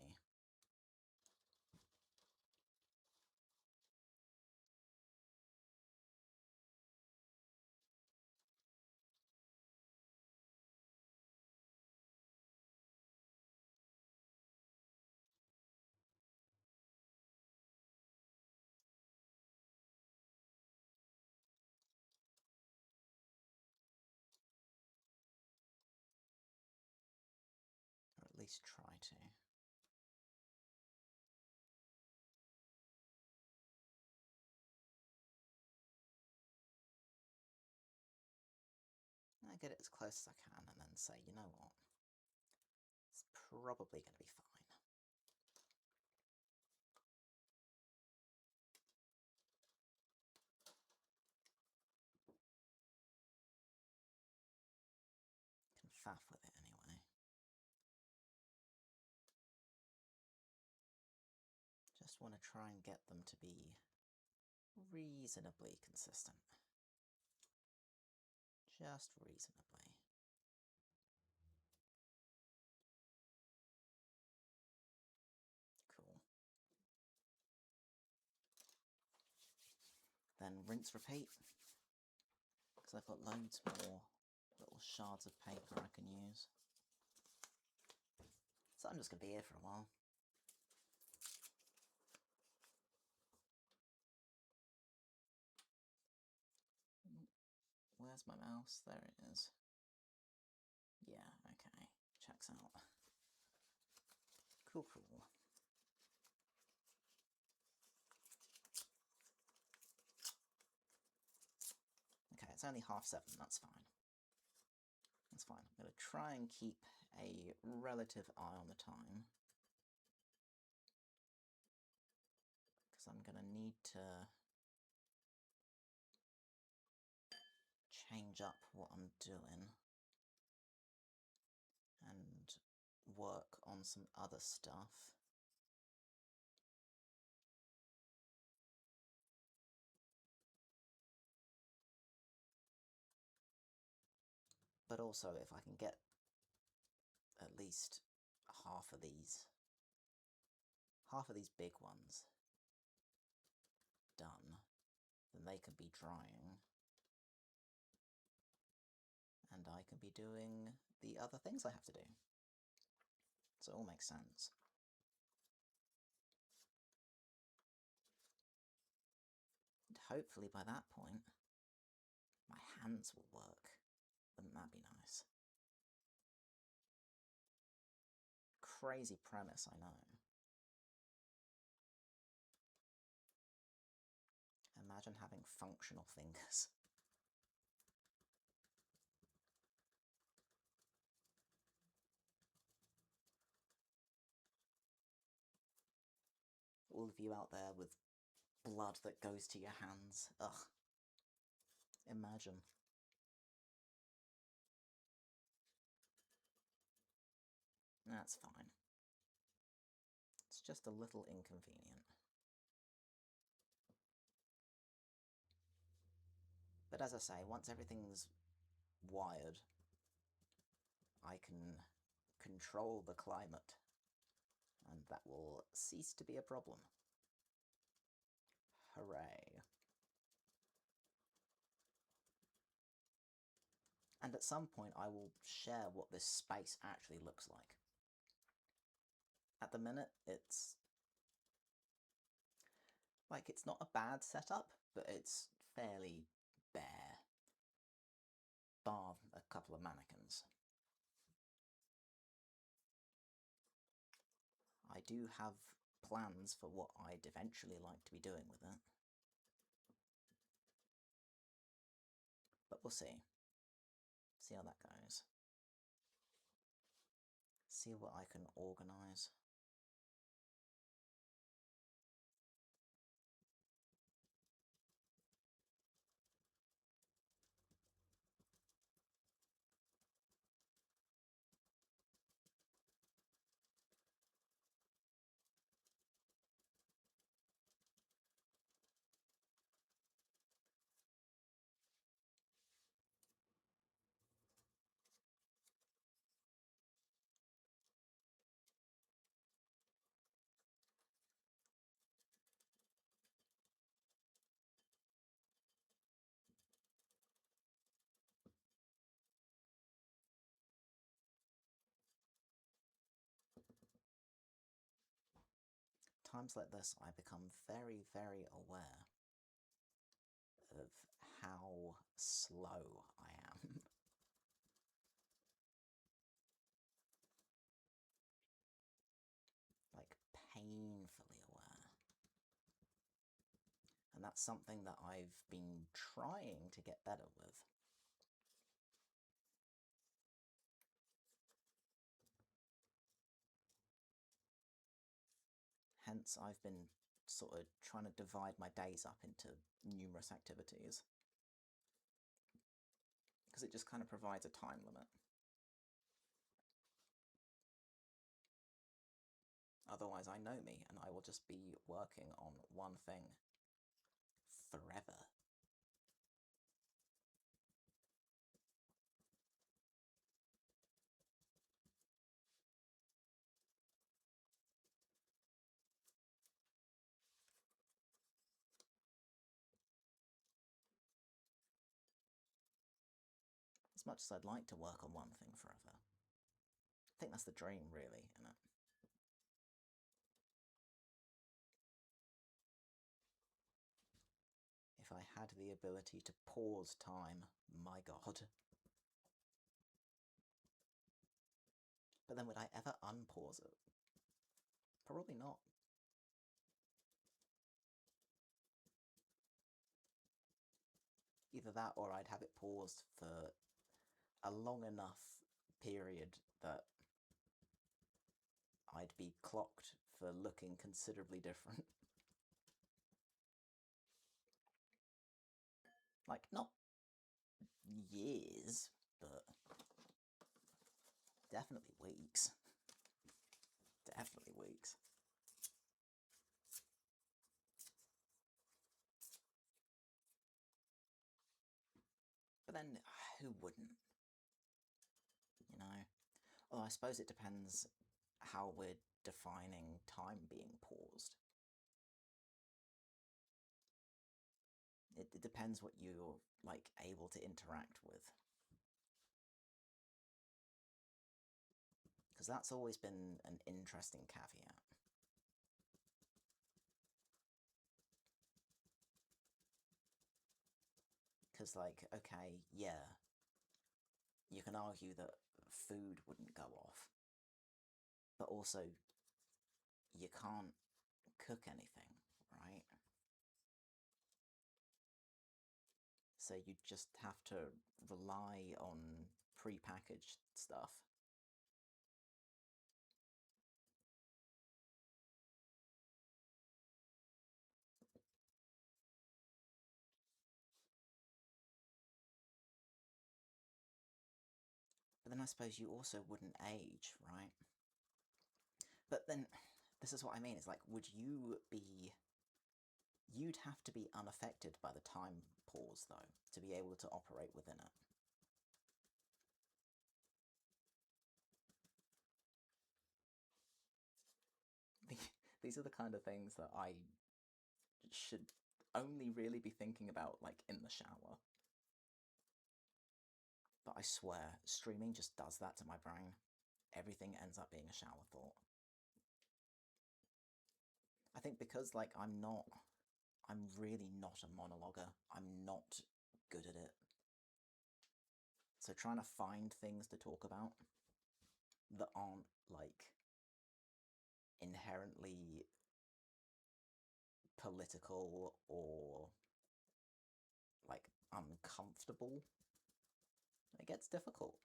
Or at least try to. I get it as close as I can and then say, you know what, it's probably going to be fine. Can faff with it anyway. Just want to try and get them to be reasonably consistent. Just reasonably. Cool. Then rinse, repeat, because I've got loads more little shards of paper I can use. So I'm just going to be here for a while. Where's my mouse? There it is. Yeah, okay. Checks out. Cool, cool. Okay, it's only 7:30, that's fine. That's fine. I'm going to try and keep a relative eye on the time. Because I'm going to need to change up what I'm doing and work on some other stuff. But also, if I can get at least half of these big ones done, then they can be drying. And I can be doing the other things I have to do. So it all makes sense. And hopefully by that point, my hands will work. Wouldn't that be nice? Crazy premise, I know. Imagine having functional fingers. All of you out there with blood that goes to your hands. Ugh. Imagine. That's fine. It's just a little inconvenient. But as I say, once everything's wired, I can control the climate, and that will cease to be a problem. Hooray. And at some point I will share what this space actually looks like. At the minute, it's not a bad setup, but it's fairly bare, bar a couple of mannequins. I do have plans for what I'd eventually like to be doing with it. But we'll see. See how that goes. See what I can organise. Times like this, I become very, very aware of how slow I am. Like, painfully aware. And that's something that I've been trying to get better with. Hence, I've been sort of trying to divide my days up into numerous activities. Because it just kind of provides a time limit. Otherwise, I know me, and I will just be working on one thing forever. As much as I'd like to work on one thing forever. I think that's the dream, really, isn't it? If I had the ability to pause time, my god. But then would I ever unpause it? Probably not. Either that or I'd have it paused for a long enough period that I'd be clocked for looking considerably different. Like, not years, but definitely weeks. Definitely weeks. But then, who wouldn't? You know? Well, I suppose it depends how we're defining time being paused. It depends what you're, like, able to interact with. Because that's always been an interesting caveat. Because, like, okay, yeah, you can argue that food wouldn't go off, but also you can't cook anything, right? So you just have to rely on pre-packaged stuff. But then I suppose you also wouldn't age, right? But then, this is what I mean, it's like, would you be... You'd have to be unaffected by the time pause, though, to be able to operate within it. These are the kind of things that I should only really be thinking about, like, in the shower. But I swear, streaming just does that to my brain. Everything ends up being a shower thought. I think because, like, I'm really not a monologuer. I'm not good at it. So trying to find things to talk about that aren't, like, inherently political or, like, uncomfortable, it gets difficult.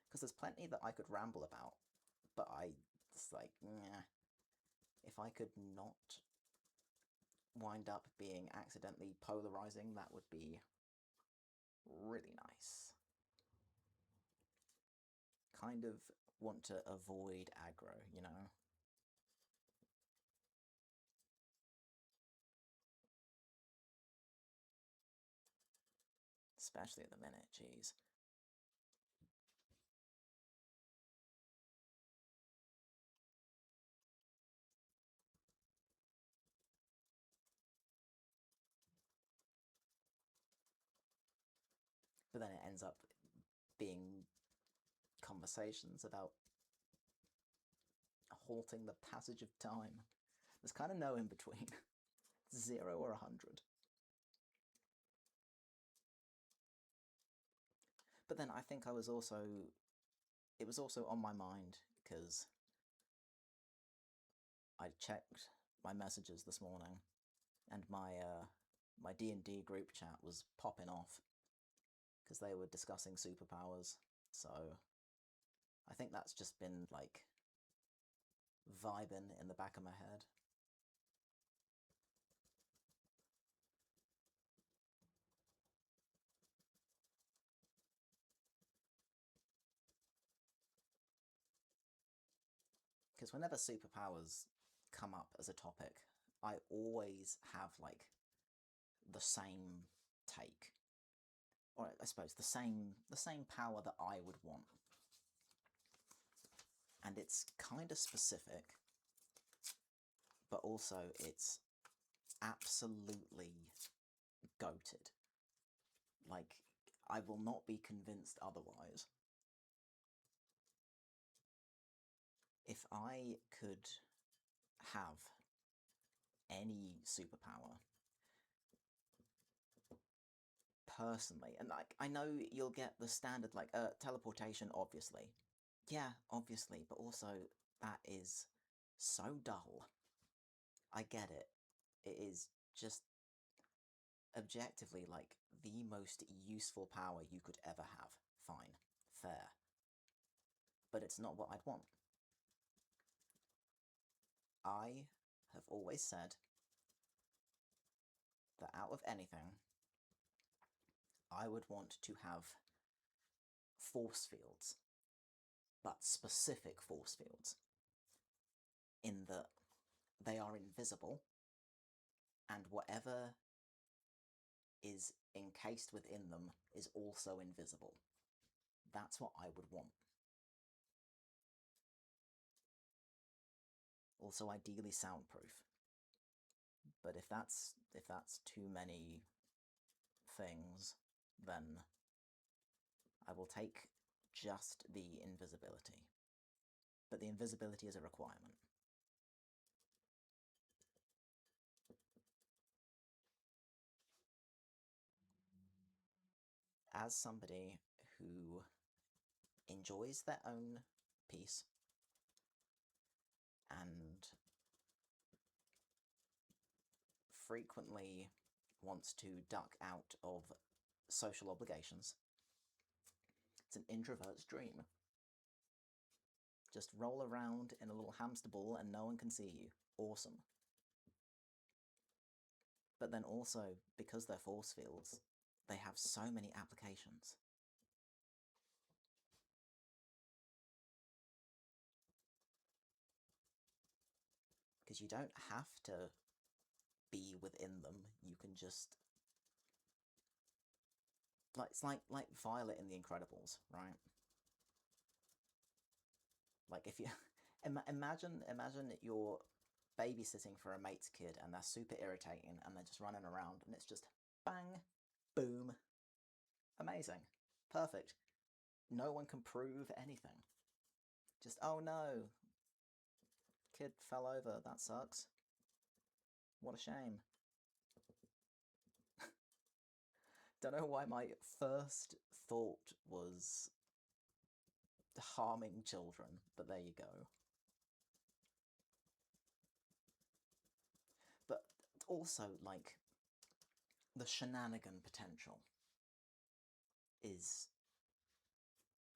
Because there's plenty that I could ramble about, but it's like, nah. If I could not wind up being accidentally polarizing, that would be really nice. Kind of want to avoid aggro, you know? Especially at the minute, jeez. But then it ends up being conversations about halting the passage of time. There's kind of no in between. 0 or 100. But then I think it was also on my mind because I checked my messages this morning and my D&D group chat was popping off because they were discussing superpowers. So I think that's just been, like, vibing in the back of my head. Because whenever superpowers come up as a topic, I always have, like, the same take. Or I suppose the same power that I would want. And it's kind of specific, but also it's absolutely goated. Like, I will not be convinced otherwise. If I could have any superpower, personally, and, like, I know you'll get the standard, like, teleportation, obviously. Yeah, obviously, but also that is so dull. I get it. It is just objectively, like, the most useful power you could ever have. Fine. Fair. But it's not what I'd want. I have always said that out of anything, I would want to have force fields, but specific force fields, in that they are invisible, and whatever is encased within them is also invisible. That's what I would want. Also, ideally soundproof. But if that's too many things, then I will take just the invisibility. But the invisibility is a requirement. As somebody who enjoys their own peace and frequently wants to duck out of social obligations, it's an introvert's dream. Just roll around in a little hamster ball and no one can see you. Awesome. But then also, because they're force fields, they have so many applications. Because you don't have to be within them, you can just... It's like Violet in The Incredibles, right? Like, if you... imagine you're babysitting for a mate's kid and they're super irritating and they're just running around and it's just bang, boom. Amazing. Perfect. No one can prove anything. Just, oh no, kid fell over, that sucks. What a shame. Don't know why my first thought was harming children, but there you go. But also, like, the shenanigan potential is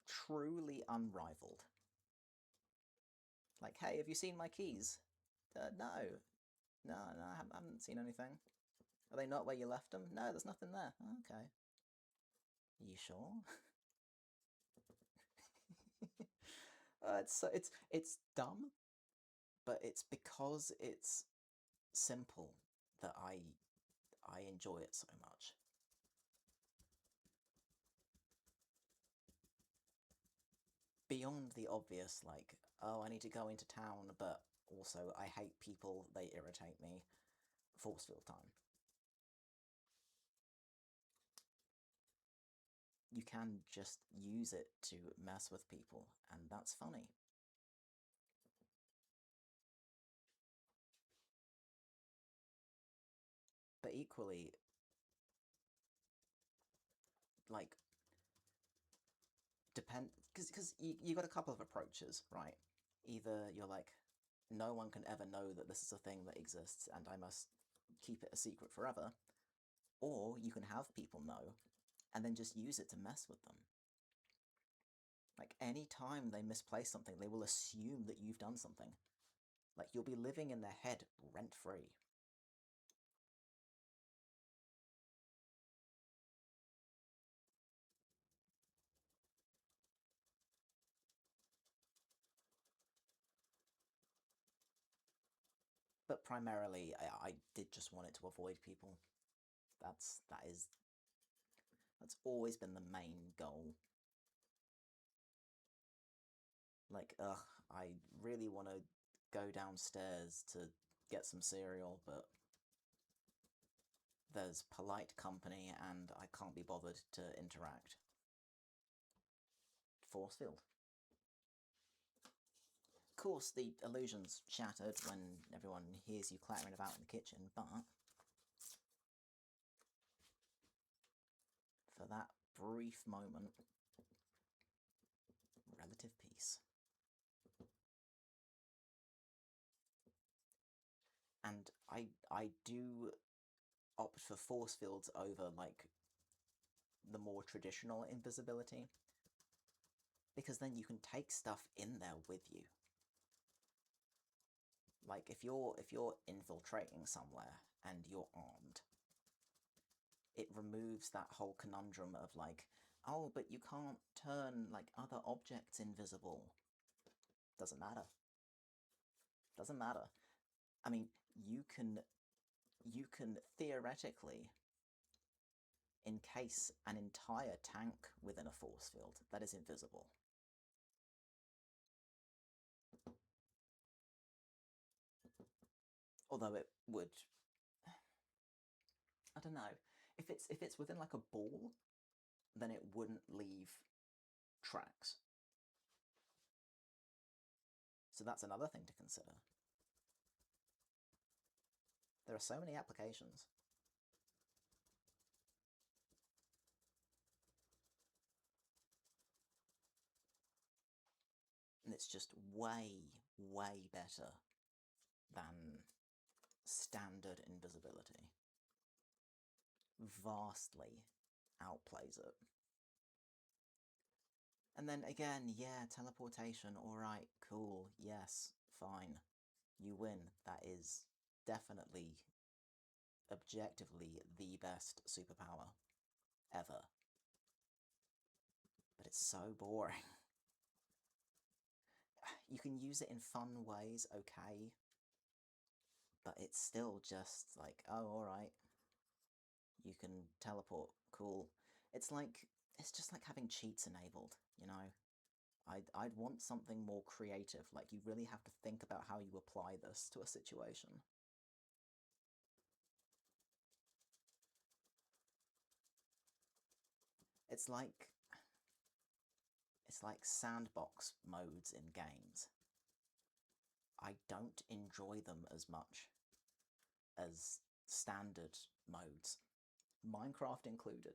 truly unrivaled. Like, hey, have you seen my keys? No. No, I haven't seen anything. Are they not where you left them? No, there's nothing there. Okay. Are you sure? It's dumb, but it's because it's simple that I enjoy it so much. Beyond the obvious, like, oh, I need to go into town, but also I hate people, they irritate me, force field time. You can just use it to mess with people, and that's funny. But equally, like, because you got a couple of approaches, right? Either you're like, no one can ever know that this is a thing that exists and I must keep it a secret forever, or you can have people know and then just use it to mess with them. Like, any time they misplace something, they will assume that you've done something. Like, you'll be living in their head rent-free. But primarily, I did just want it to avoid people. That's always been the main goal. Like, ugh, I really want to go downstairs to get some cereal, but there's polite company and I can't be bothered to interact. Force field. Of course, the illusion's shattered when everyone hears you clattering about in the kitchen, but for that brief moment, relative peace. And I do opt for force fields over, like, the more traditional invisibility, because then you can take stuff in there with you. Like, if you're infiltrating somewhere and you're armed, it removes that whole conundrum of, like, oh, but you can't turn, like, other objects invisible. Doesn't matter. Doesn't matter. I mean, you can theoretically encase an entire tank within a force field that is invisible. Although it would, I don't know, if it's within, like, a ball, then it wouldn't leave tracks. So that's another thing to consider. There are so many applications. And it's just way, way better than standard invisibility. Vastly outplays it. And then again, yeah, teleportation, alright, cool, yes, fine. You win. That is definitely, objectively, the best superpower ever. But it's so boring. You can use it in fun ways, okay, but it's still just like, oh, alright, you can teleport, cool. It's just like having cheats enabled, you know? I'd want something more creative, like, you really have to think about how you apply this to a situation. It's like, It's like sandbox modes in games. I don't enjoy them as much as standard modes, Minecraft included.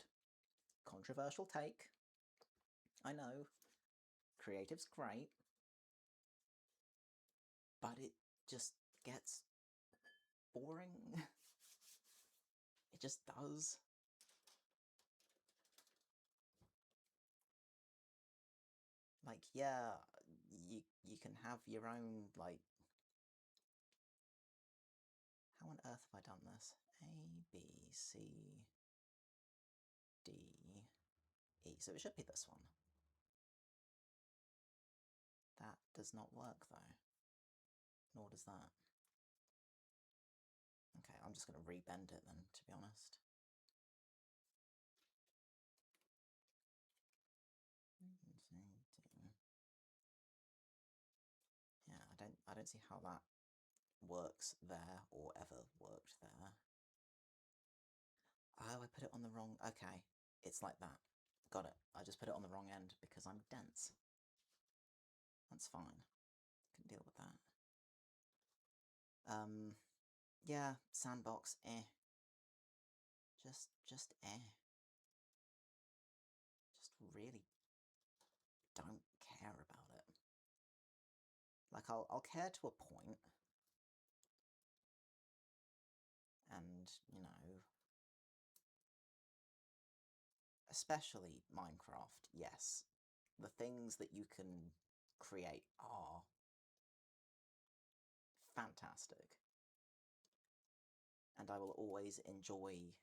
Controversial take, I know, creative's great, but it just gets boring. It just does. Like, yeah, you can have your own, like... How on earth have I done this? A, B, C, D, E. So it should be this one. That does not work, though. Nor does that. Okay, I'm just going to rebend it then, to be honest. Yeah, I don't see how that works there or ever worked there. Oh, I put it on the wrong... Okay, it's like that. Got it. I just put it on the wrong end because I'm dense. That's fine. Can deal with that. Yeah, sandbox, eh. Just eh. Just really don't care about it. Like, I'll care to a point, and, you know, especially Minecraft, yes, the things that you can create are fantastic. And I will always enjoy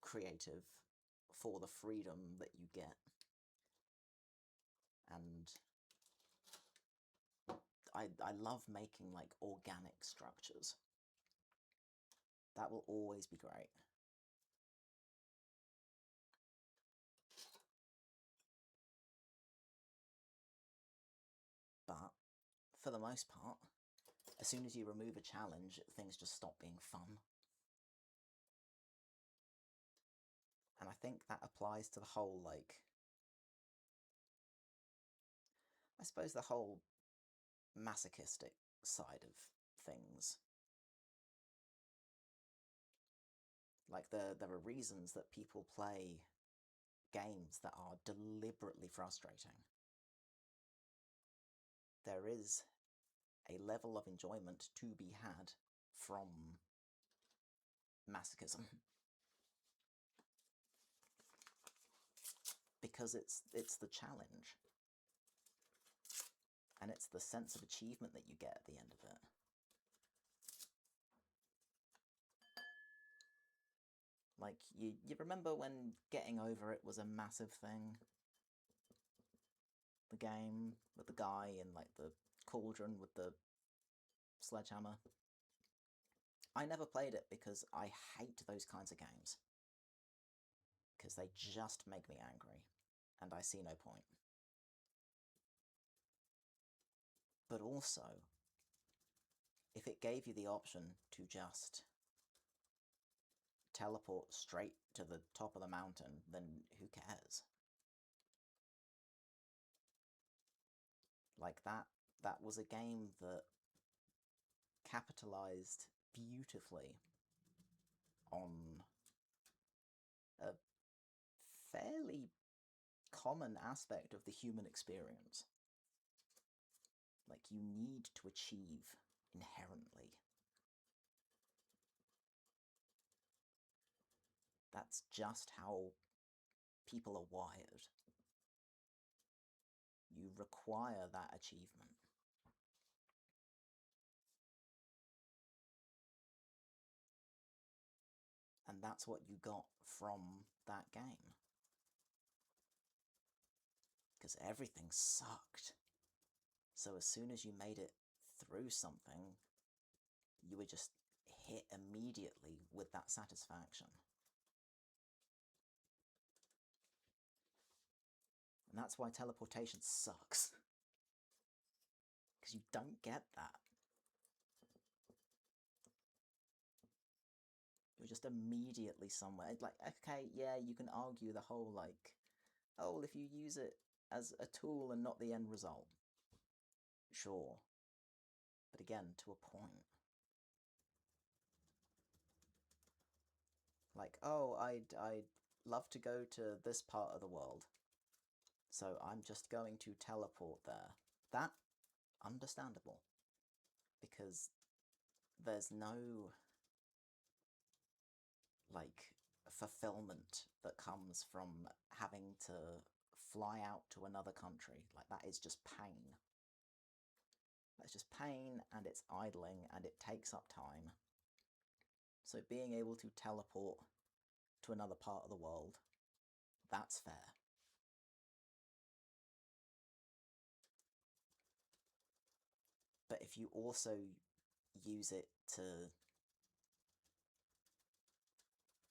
creative for the freedom that you get. And I love making, like, organic structures. That will always be great. But, for the most part, as soon as you remove a challenge, things just stop being fun. And I think that applies to the whole, like... I suppose the whole masochistic side of things. Like, there are reasons that people play games that are deliberately frustrating. There is a level of enjoyment to be had from masochism. Because it's the challenge. And it's the sense of achievement that you get at the end of it. Like, you remember when getting over it was a massive thing? The game with the guy in, like, the cauldron with the sledgehammer? I never played it because I hate those kinds of games. Because they just make me angry, and I see no point. But also, if it gave you the option to just teleport straight to the top of the mountain, then who cares? Like, that was a game that capitalized beautifully on a fairly common aspect of the human experience. Like, you need to achieve inherently. That's just how people are wired. You require that achievement. And that's what you got from that game. Because everything sucked. So as soon as you made it through something, you were just hit immediately with that satisfaction. And that's why teleportation sucks. Because you don't get that. You're just immediately somewhere. Like, okay, yeah, you can argue the whole, like, oh, well, if you use it as a tool and not the end result. Sure. But again, to a point. Like, oh, I'd love to go to this part of the world, so I'm just going to teleport there. That, understandable. Because there's no, like, fulfillment that comes from having to fly out to another country. Like, that is just pain. That's just pain, and it's idling, and it takes up time. So being able to teleport to another part of the world, that's fair. But if you also use it to,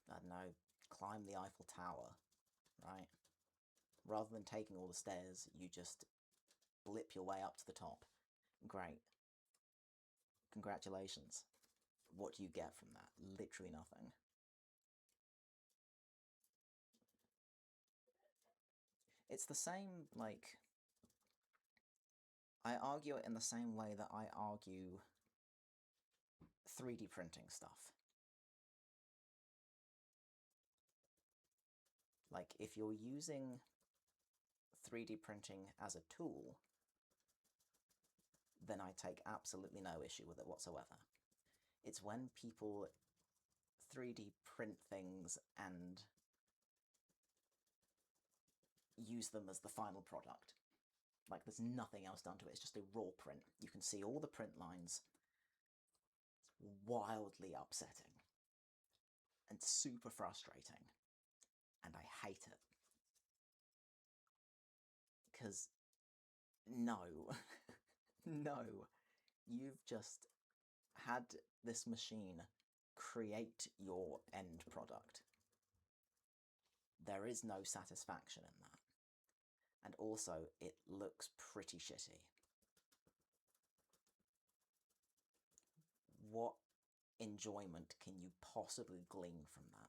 I don't know, climb the Eiffel Tower, right? Rather than taking all the stairs, you just blip your way up to the top. Great. Congratulations. What do you get from that? Literally nothing. It's the same, like, I argue it in the same way that I argue 3D printing stuff. Like, if you're using 3D printing as a tool, then I take absolutely no issue with it whatsoever. It's when people 3D print things and use them as the final product. Like, there's nothing else done to it, it's just a raw print. You can see all the print lines. It's wildly upsetting. And super frustrating. And I hate it. Because, no. No. You've just had this machine create your end product. There is no satisfaction in that. And also, it looks pretty shitty. What enjoyment can you possibly glean from that?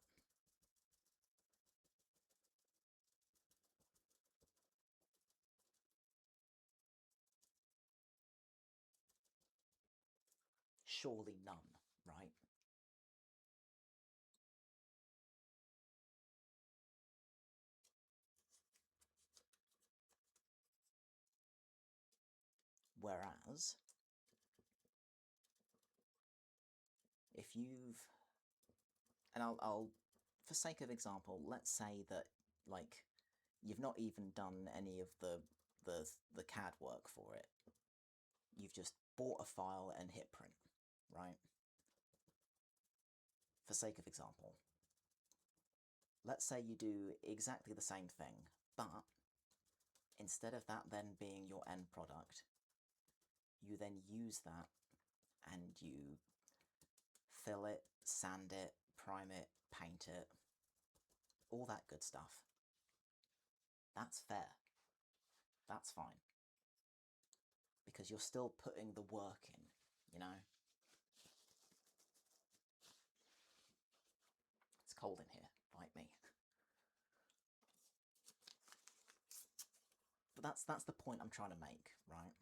Surely none, right? Whereas, if you've, and I'll for sake of example, let's say that, like, you've not even done any of the CAD work for it. You've just bought a file and hit print, right? For sake of example. Let's say you do exactly the same thing, but instead of that then being your end product, you then use that and you fill it, sand it, prime it, paint it, all that good stuff. That's fair. That's fine. Because you're still putting the work in, you know? It's cold in here, bite me. But that's the point I'm trying to make, right?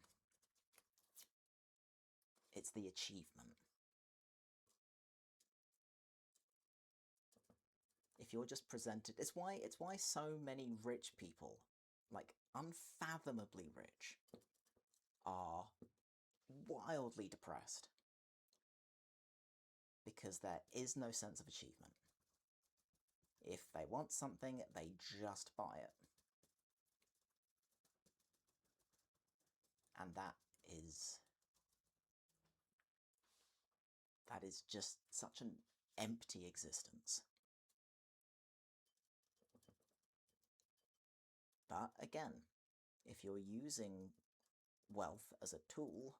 It's the achievement. If you're just presented, it's why so many rich people, like unfathomably rich, are wildly depressed. Because there is no sense of achievement. If they want something, they just buy it. And that is just such an empty existence. But again, if you're using wealth as a tool,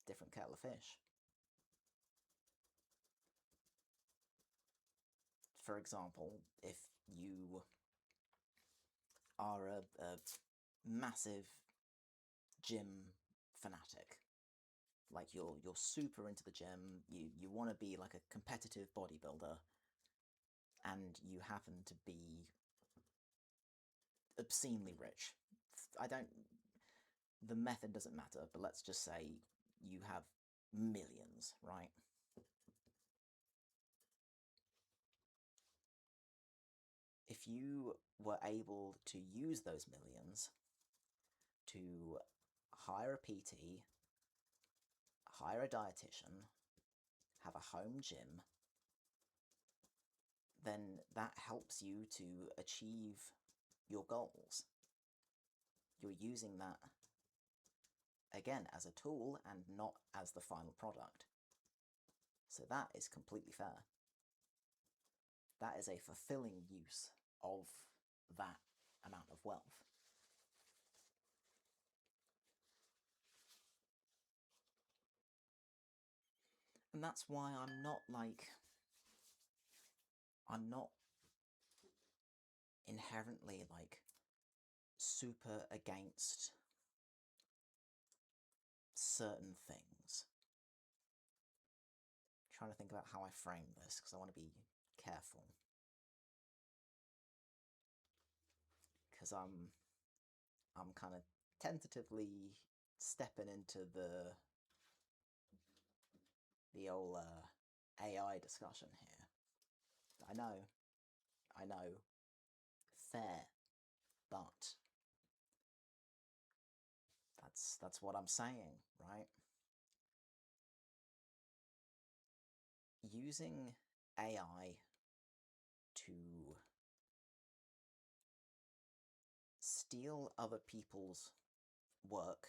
different kettle of fish. For example, if you are a massive gym fanatic, like you're super into the gym, you want to be like a competitive bodybuilder, and you happen to be obscenely rich. The method doesn't matter, but let's just say you have millions, right? If you were able to use those millions to hire a PT, hire a dietitian, have a home gym, then that helps you to achieve your goals. You're using that, again, as a tool and not as the final product. So that is completely fair. That is a fulfilling use of that amount of wealth. And that's why I'm not inherently super against certain things. I'm trying to think about how I frame this because I want to be careful. Because I'm kind of tentatively stepping into the old AI discussion here. I know, fair, but that's what I'm saying, right? Using AI to steal other people's work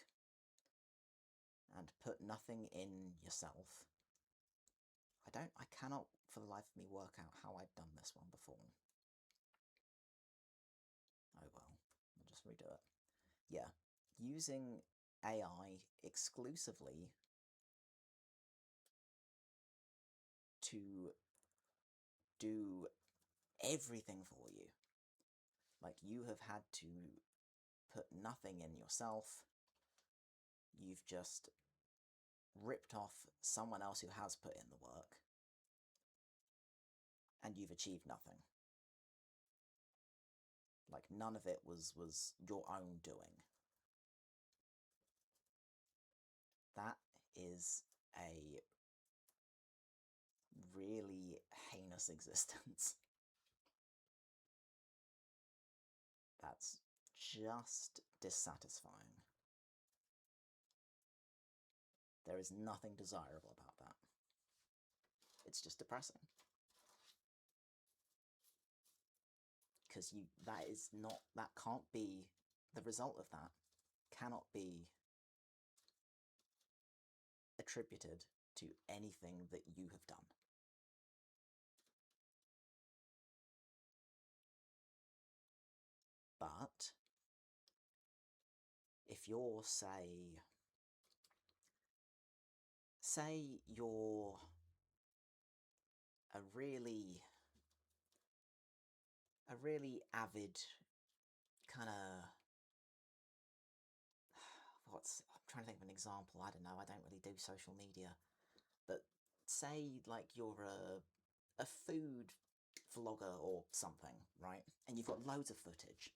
and put nothing in yourself. I cannot for the life of me work out how I'd done this one before. Oh well, I'll just redo it. Yeah, using AI exclusively to do everything for you. Like, you have had to put nothing in yourself. You've just ripped off someone else who has put in the work, and you've achieved nothing. Like, none of it was your own doing. That is a really heinous existence. That's just dissatisfying. There is nothing desirable about that. It's just depressing. Because that can't be, the result of that cannot be attributed to anything that you have done. But if you're, say you're a really avid kind of, I'm trying to think of an example. I don't know, I don't really do social media, but say like you're a food vlogger or something, right? And you've got loads of footage,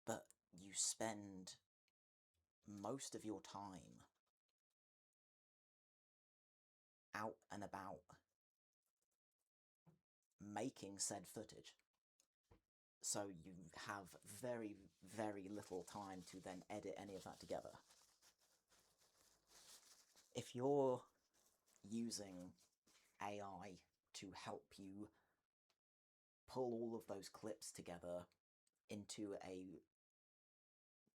but you spend most of your time out and about making said footage. So you have very, very little time to then edit any of that together. If you're using AI to help you pull all of those clips together into a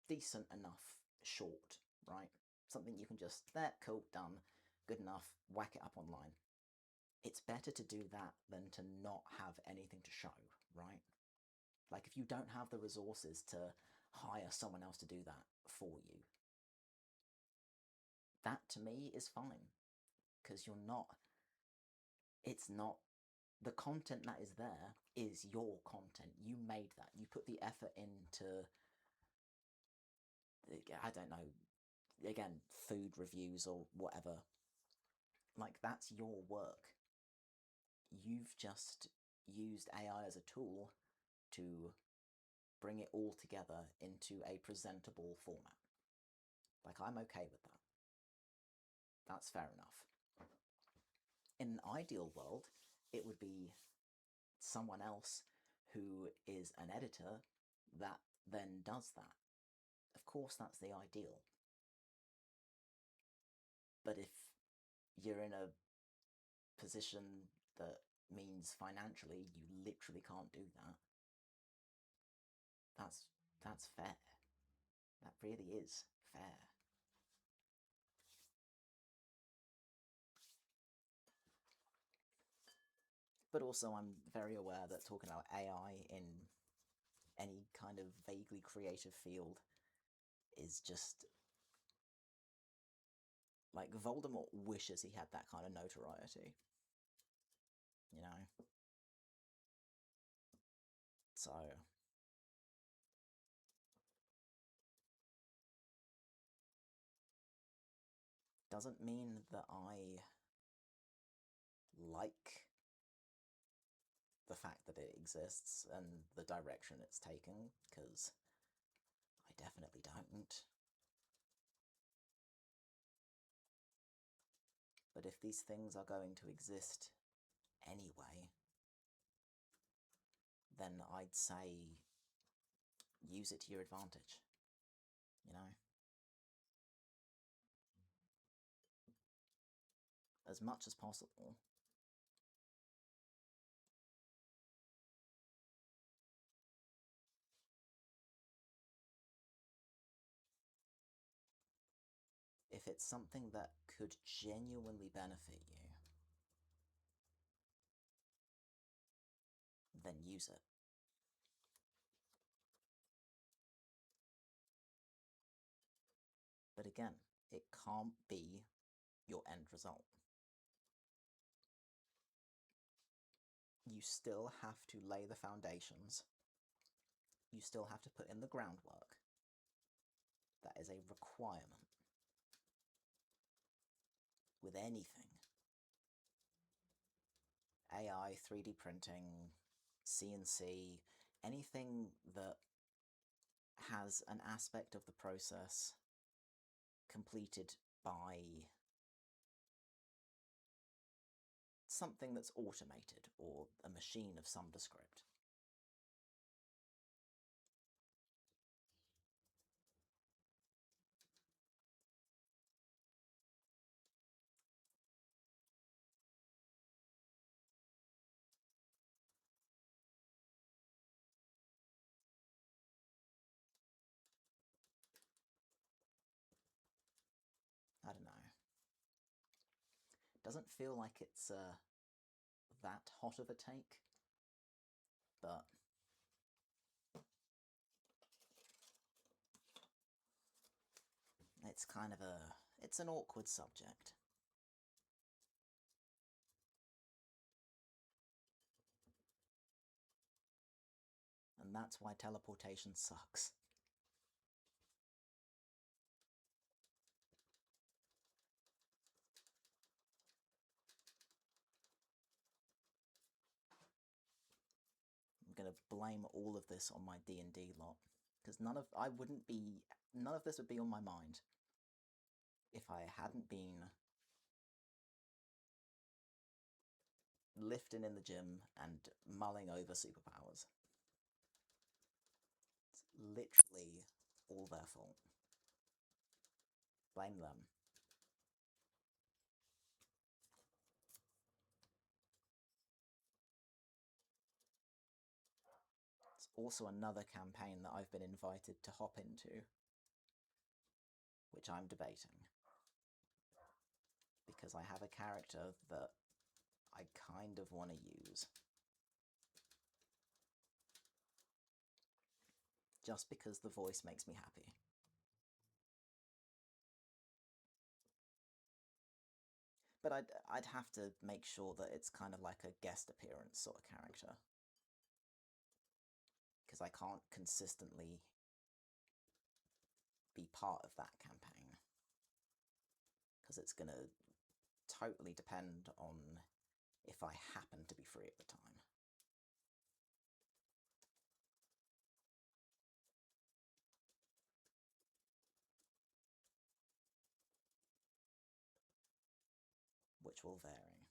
decent enough short, right? Something you can just, there, cool, done, good enough, whack it up online. It's better to do that than to not have anything to show, right? Like, if you don't have the resources to hire someone else to do that for you, that to me is fine. Because it's not, the content that is there is your content. You made that. You put the effort into, I don't know, again, food reviews or whatever. Like, that's your work. You've just used AI as a tool to bring it all together into a presentable format. Like, I'm okay with that. That's fair enough. In an ideal world, it would be someone else who is an editor that then does that. Of course, that's the ideal. But if you're in a position that means financially you literally can't do that, that's fair. That really is fair. But also, I'm very aware that talking about AI in any kind of vaguely creative field is just... like, Voldemort wishes he had that kind of notoriety. You know? So... doesn't mean that I like the fact that it exists and the direction it's taking, because I definitely don't. But if these things are going to exist anyway, then I'd say use it to your advantage, you know? As much as possible. If it's something that could genuinely benefit you, then use it. But again, it can't be your end result. You still have to lay the foundations. You still have to put in the groundwork. That is a requirement with anything. AI, 3D printing, CNC, anything that has an aspect of the process completed by something that's automated or a machine of some descript. I don't know. Doesn't feel like it's that hot of a take, but it's kind of it's an awkward subject. And that's why teleportation sucks. I'm gonna blame all of this on my D&D lot, because none of this would be on my mind if I hadn't been lifting in the gym and mulling over superpowers. It's literally all their fault. Blame them. It's also another campaign that I've been invited to hop into, which I'm debating. Because I have a character that I kind of want to use. Just because the voice makes me happy. But I'd have to make sure that it's kind of like a guest appearance sort of character. Because I can't consistently be part of that campaign. Because it's going to totally depend on if I happen to be free at the time. which will vary.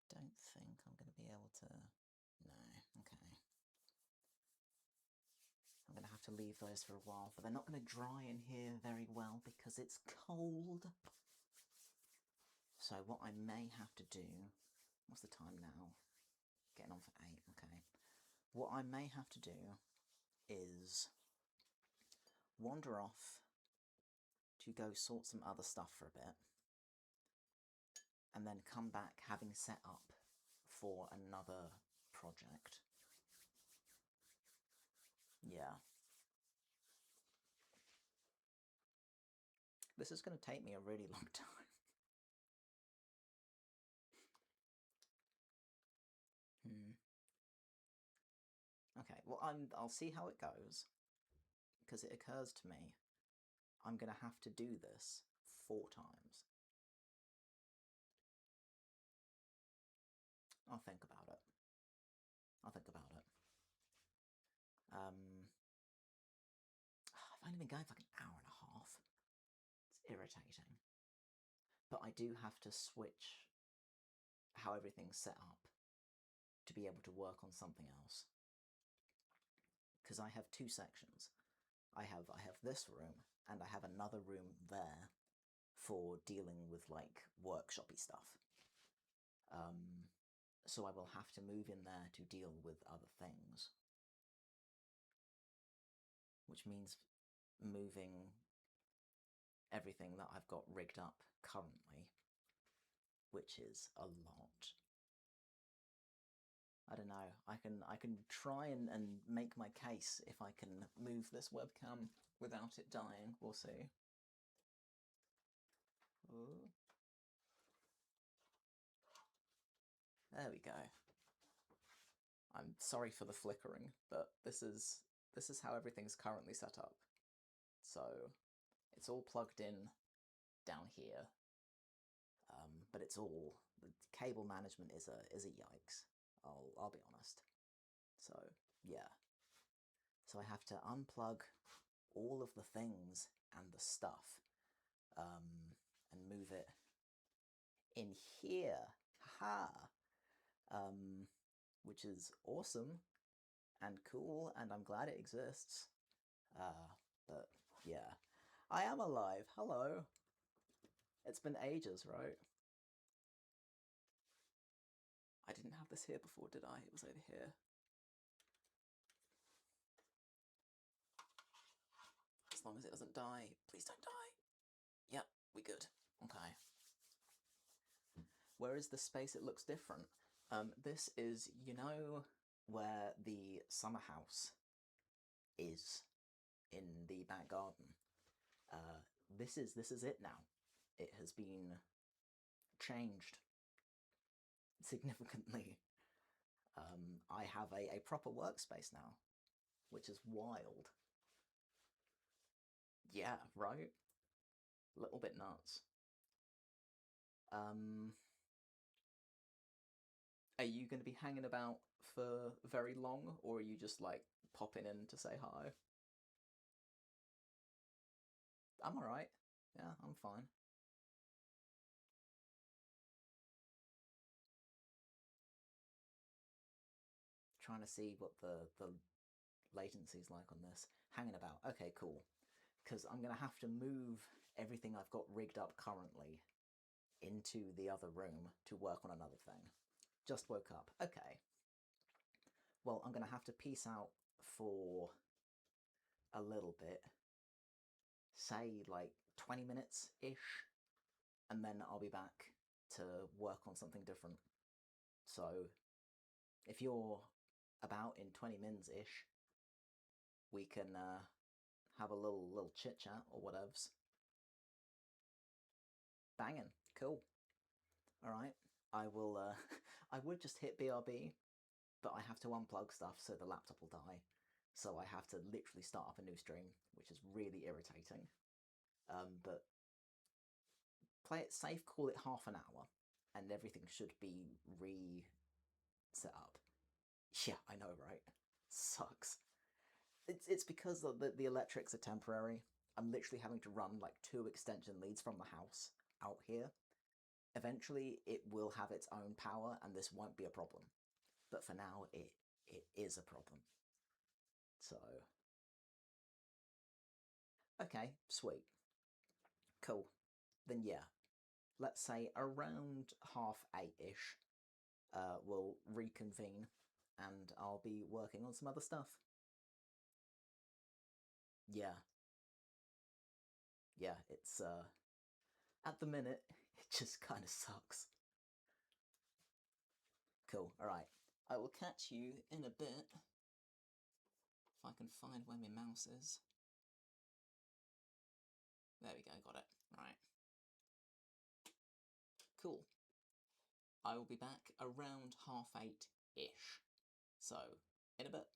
Don't think I'm going to be able to... No, okay. I'm going to have to leave those for a while, but they're not going to dry in here very well because it's cold. So what I may have to do... What's the time now? Getting on for 8, okay. What I may have to do is wander off to go sort some other stuff for a bit, and then come back having set up for another project. Yeah. This is going to take me a really long time. Okay, well, I'll see how it goes, because it occurs to me I'm going to have to do this 4 times. I'll think about it. I've only been going for like an hour and a half. It's irritating. But I do have to switch how everything's set up to be able to work on something else. Because I have 2 sections. I have this room, and I have another room there for dealing with, like, workshop-y stuff. So I will have to move in there to deal with other things. Which means moving everything that I've got rigged up currently, which is a lot. I don't know, I can try and make my case if I can move this webcam without it dying. We'll see. Ooh. There we go. I'm sorry for the flickering, but this is how everything's currently set up. So it's all plugged in down here, but it's all, the cable management is a yikes. I'll be honest. So yeah, so I have to unplug all of the things and the stuff, and move it in here. Haha. Which is awesome and cool, and I'm glad it exists. But yeah, I am alive. Hello. It's been ages, right? I didn't have this here before, did I? It was over here. As long as it doesn't die. Please don't die. Yep, we good. Okay. Where is the space? It looks different. This is, you know, where the summer house is in the back garden. This is it now. It has been changed significantly. I have a proper workspace now, which is wild. Yeah, right? A little bit nuts. Are you going to be hanging about for very long, or are you just, like, popping in to say hi? I'm alright. Yeah, I'm fine. Trying to see what the latency's like on this. Hanging about. Okay, cool. Because I'm going to have to move everything I've got rigged up currently into the other room to work on another thing. Just woke up. Okay. Well, I'm going to have to peace out for a little bit. Say, like, 20 minutes-ish. And then I'll be back to work on something different. So, if you're about in 20 mins-ish, we can have a little chit-chat or whatevs. Banging. Cool. Alright. I will, I would just hit BRB, but I have to unplug stuff so the laptop will die. So I have to literally start up a new stream, which is really irritating. But play it safe, call it half an hour, and everything should be re-set up. Yeah, I know, right? Sucks. It's because the electrics are temporary. I'm literally having to run like 2 extension leads from the house out here. Eventually, it will have its own power, and this won't be a problem. But for now, it is a problem. So, okay, sweet, cool. Then yeah, let's say around 8:30-ish, we'll reconvene, and I'll be working on some other stuff. Yeah, yeah, it's at the minute, it just kind of sucks. Cool, alright. I will catch you in a bit. If I can find where my mouse is. There we go, got it. Right. Cool. I will be back around 8:30-ish. So, in a bit.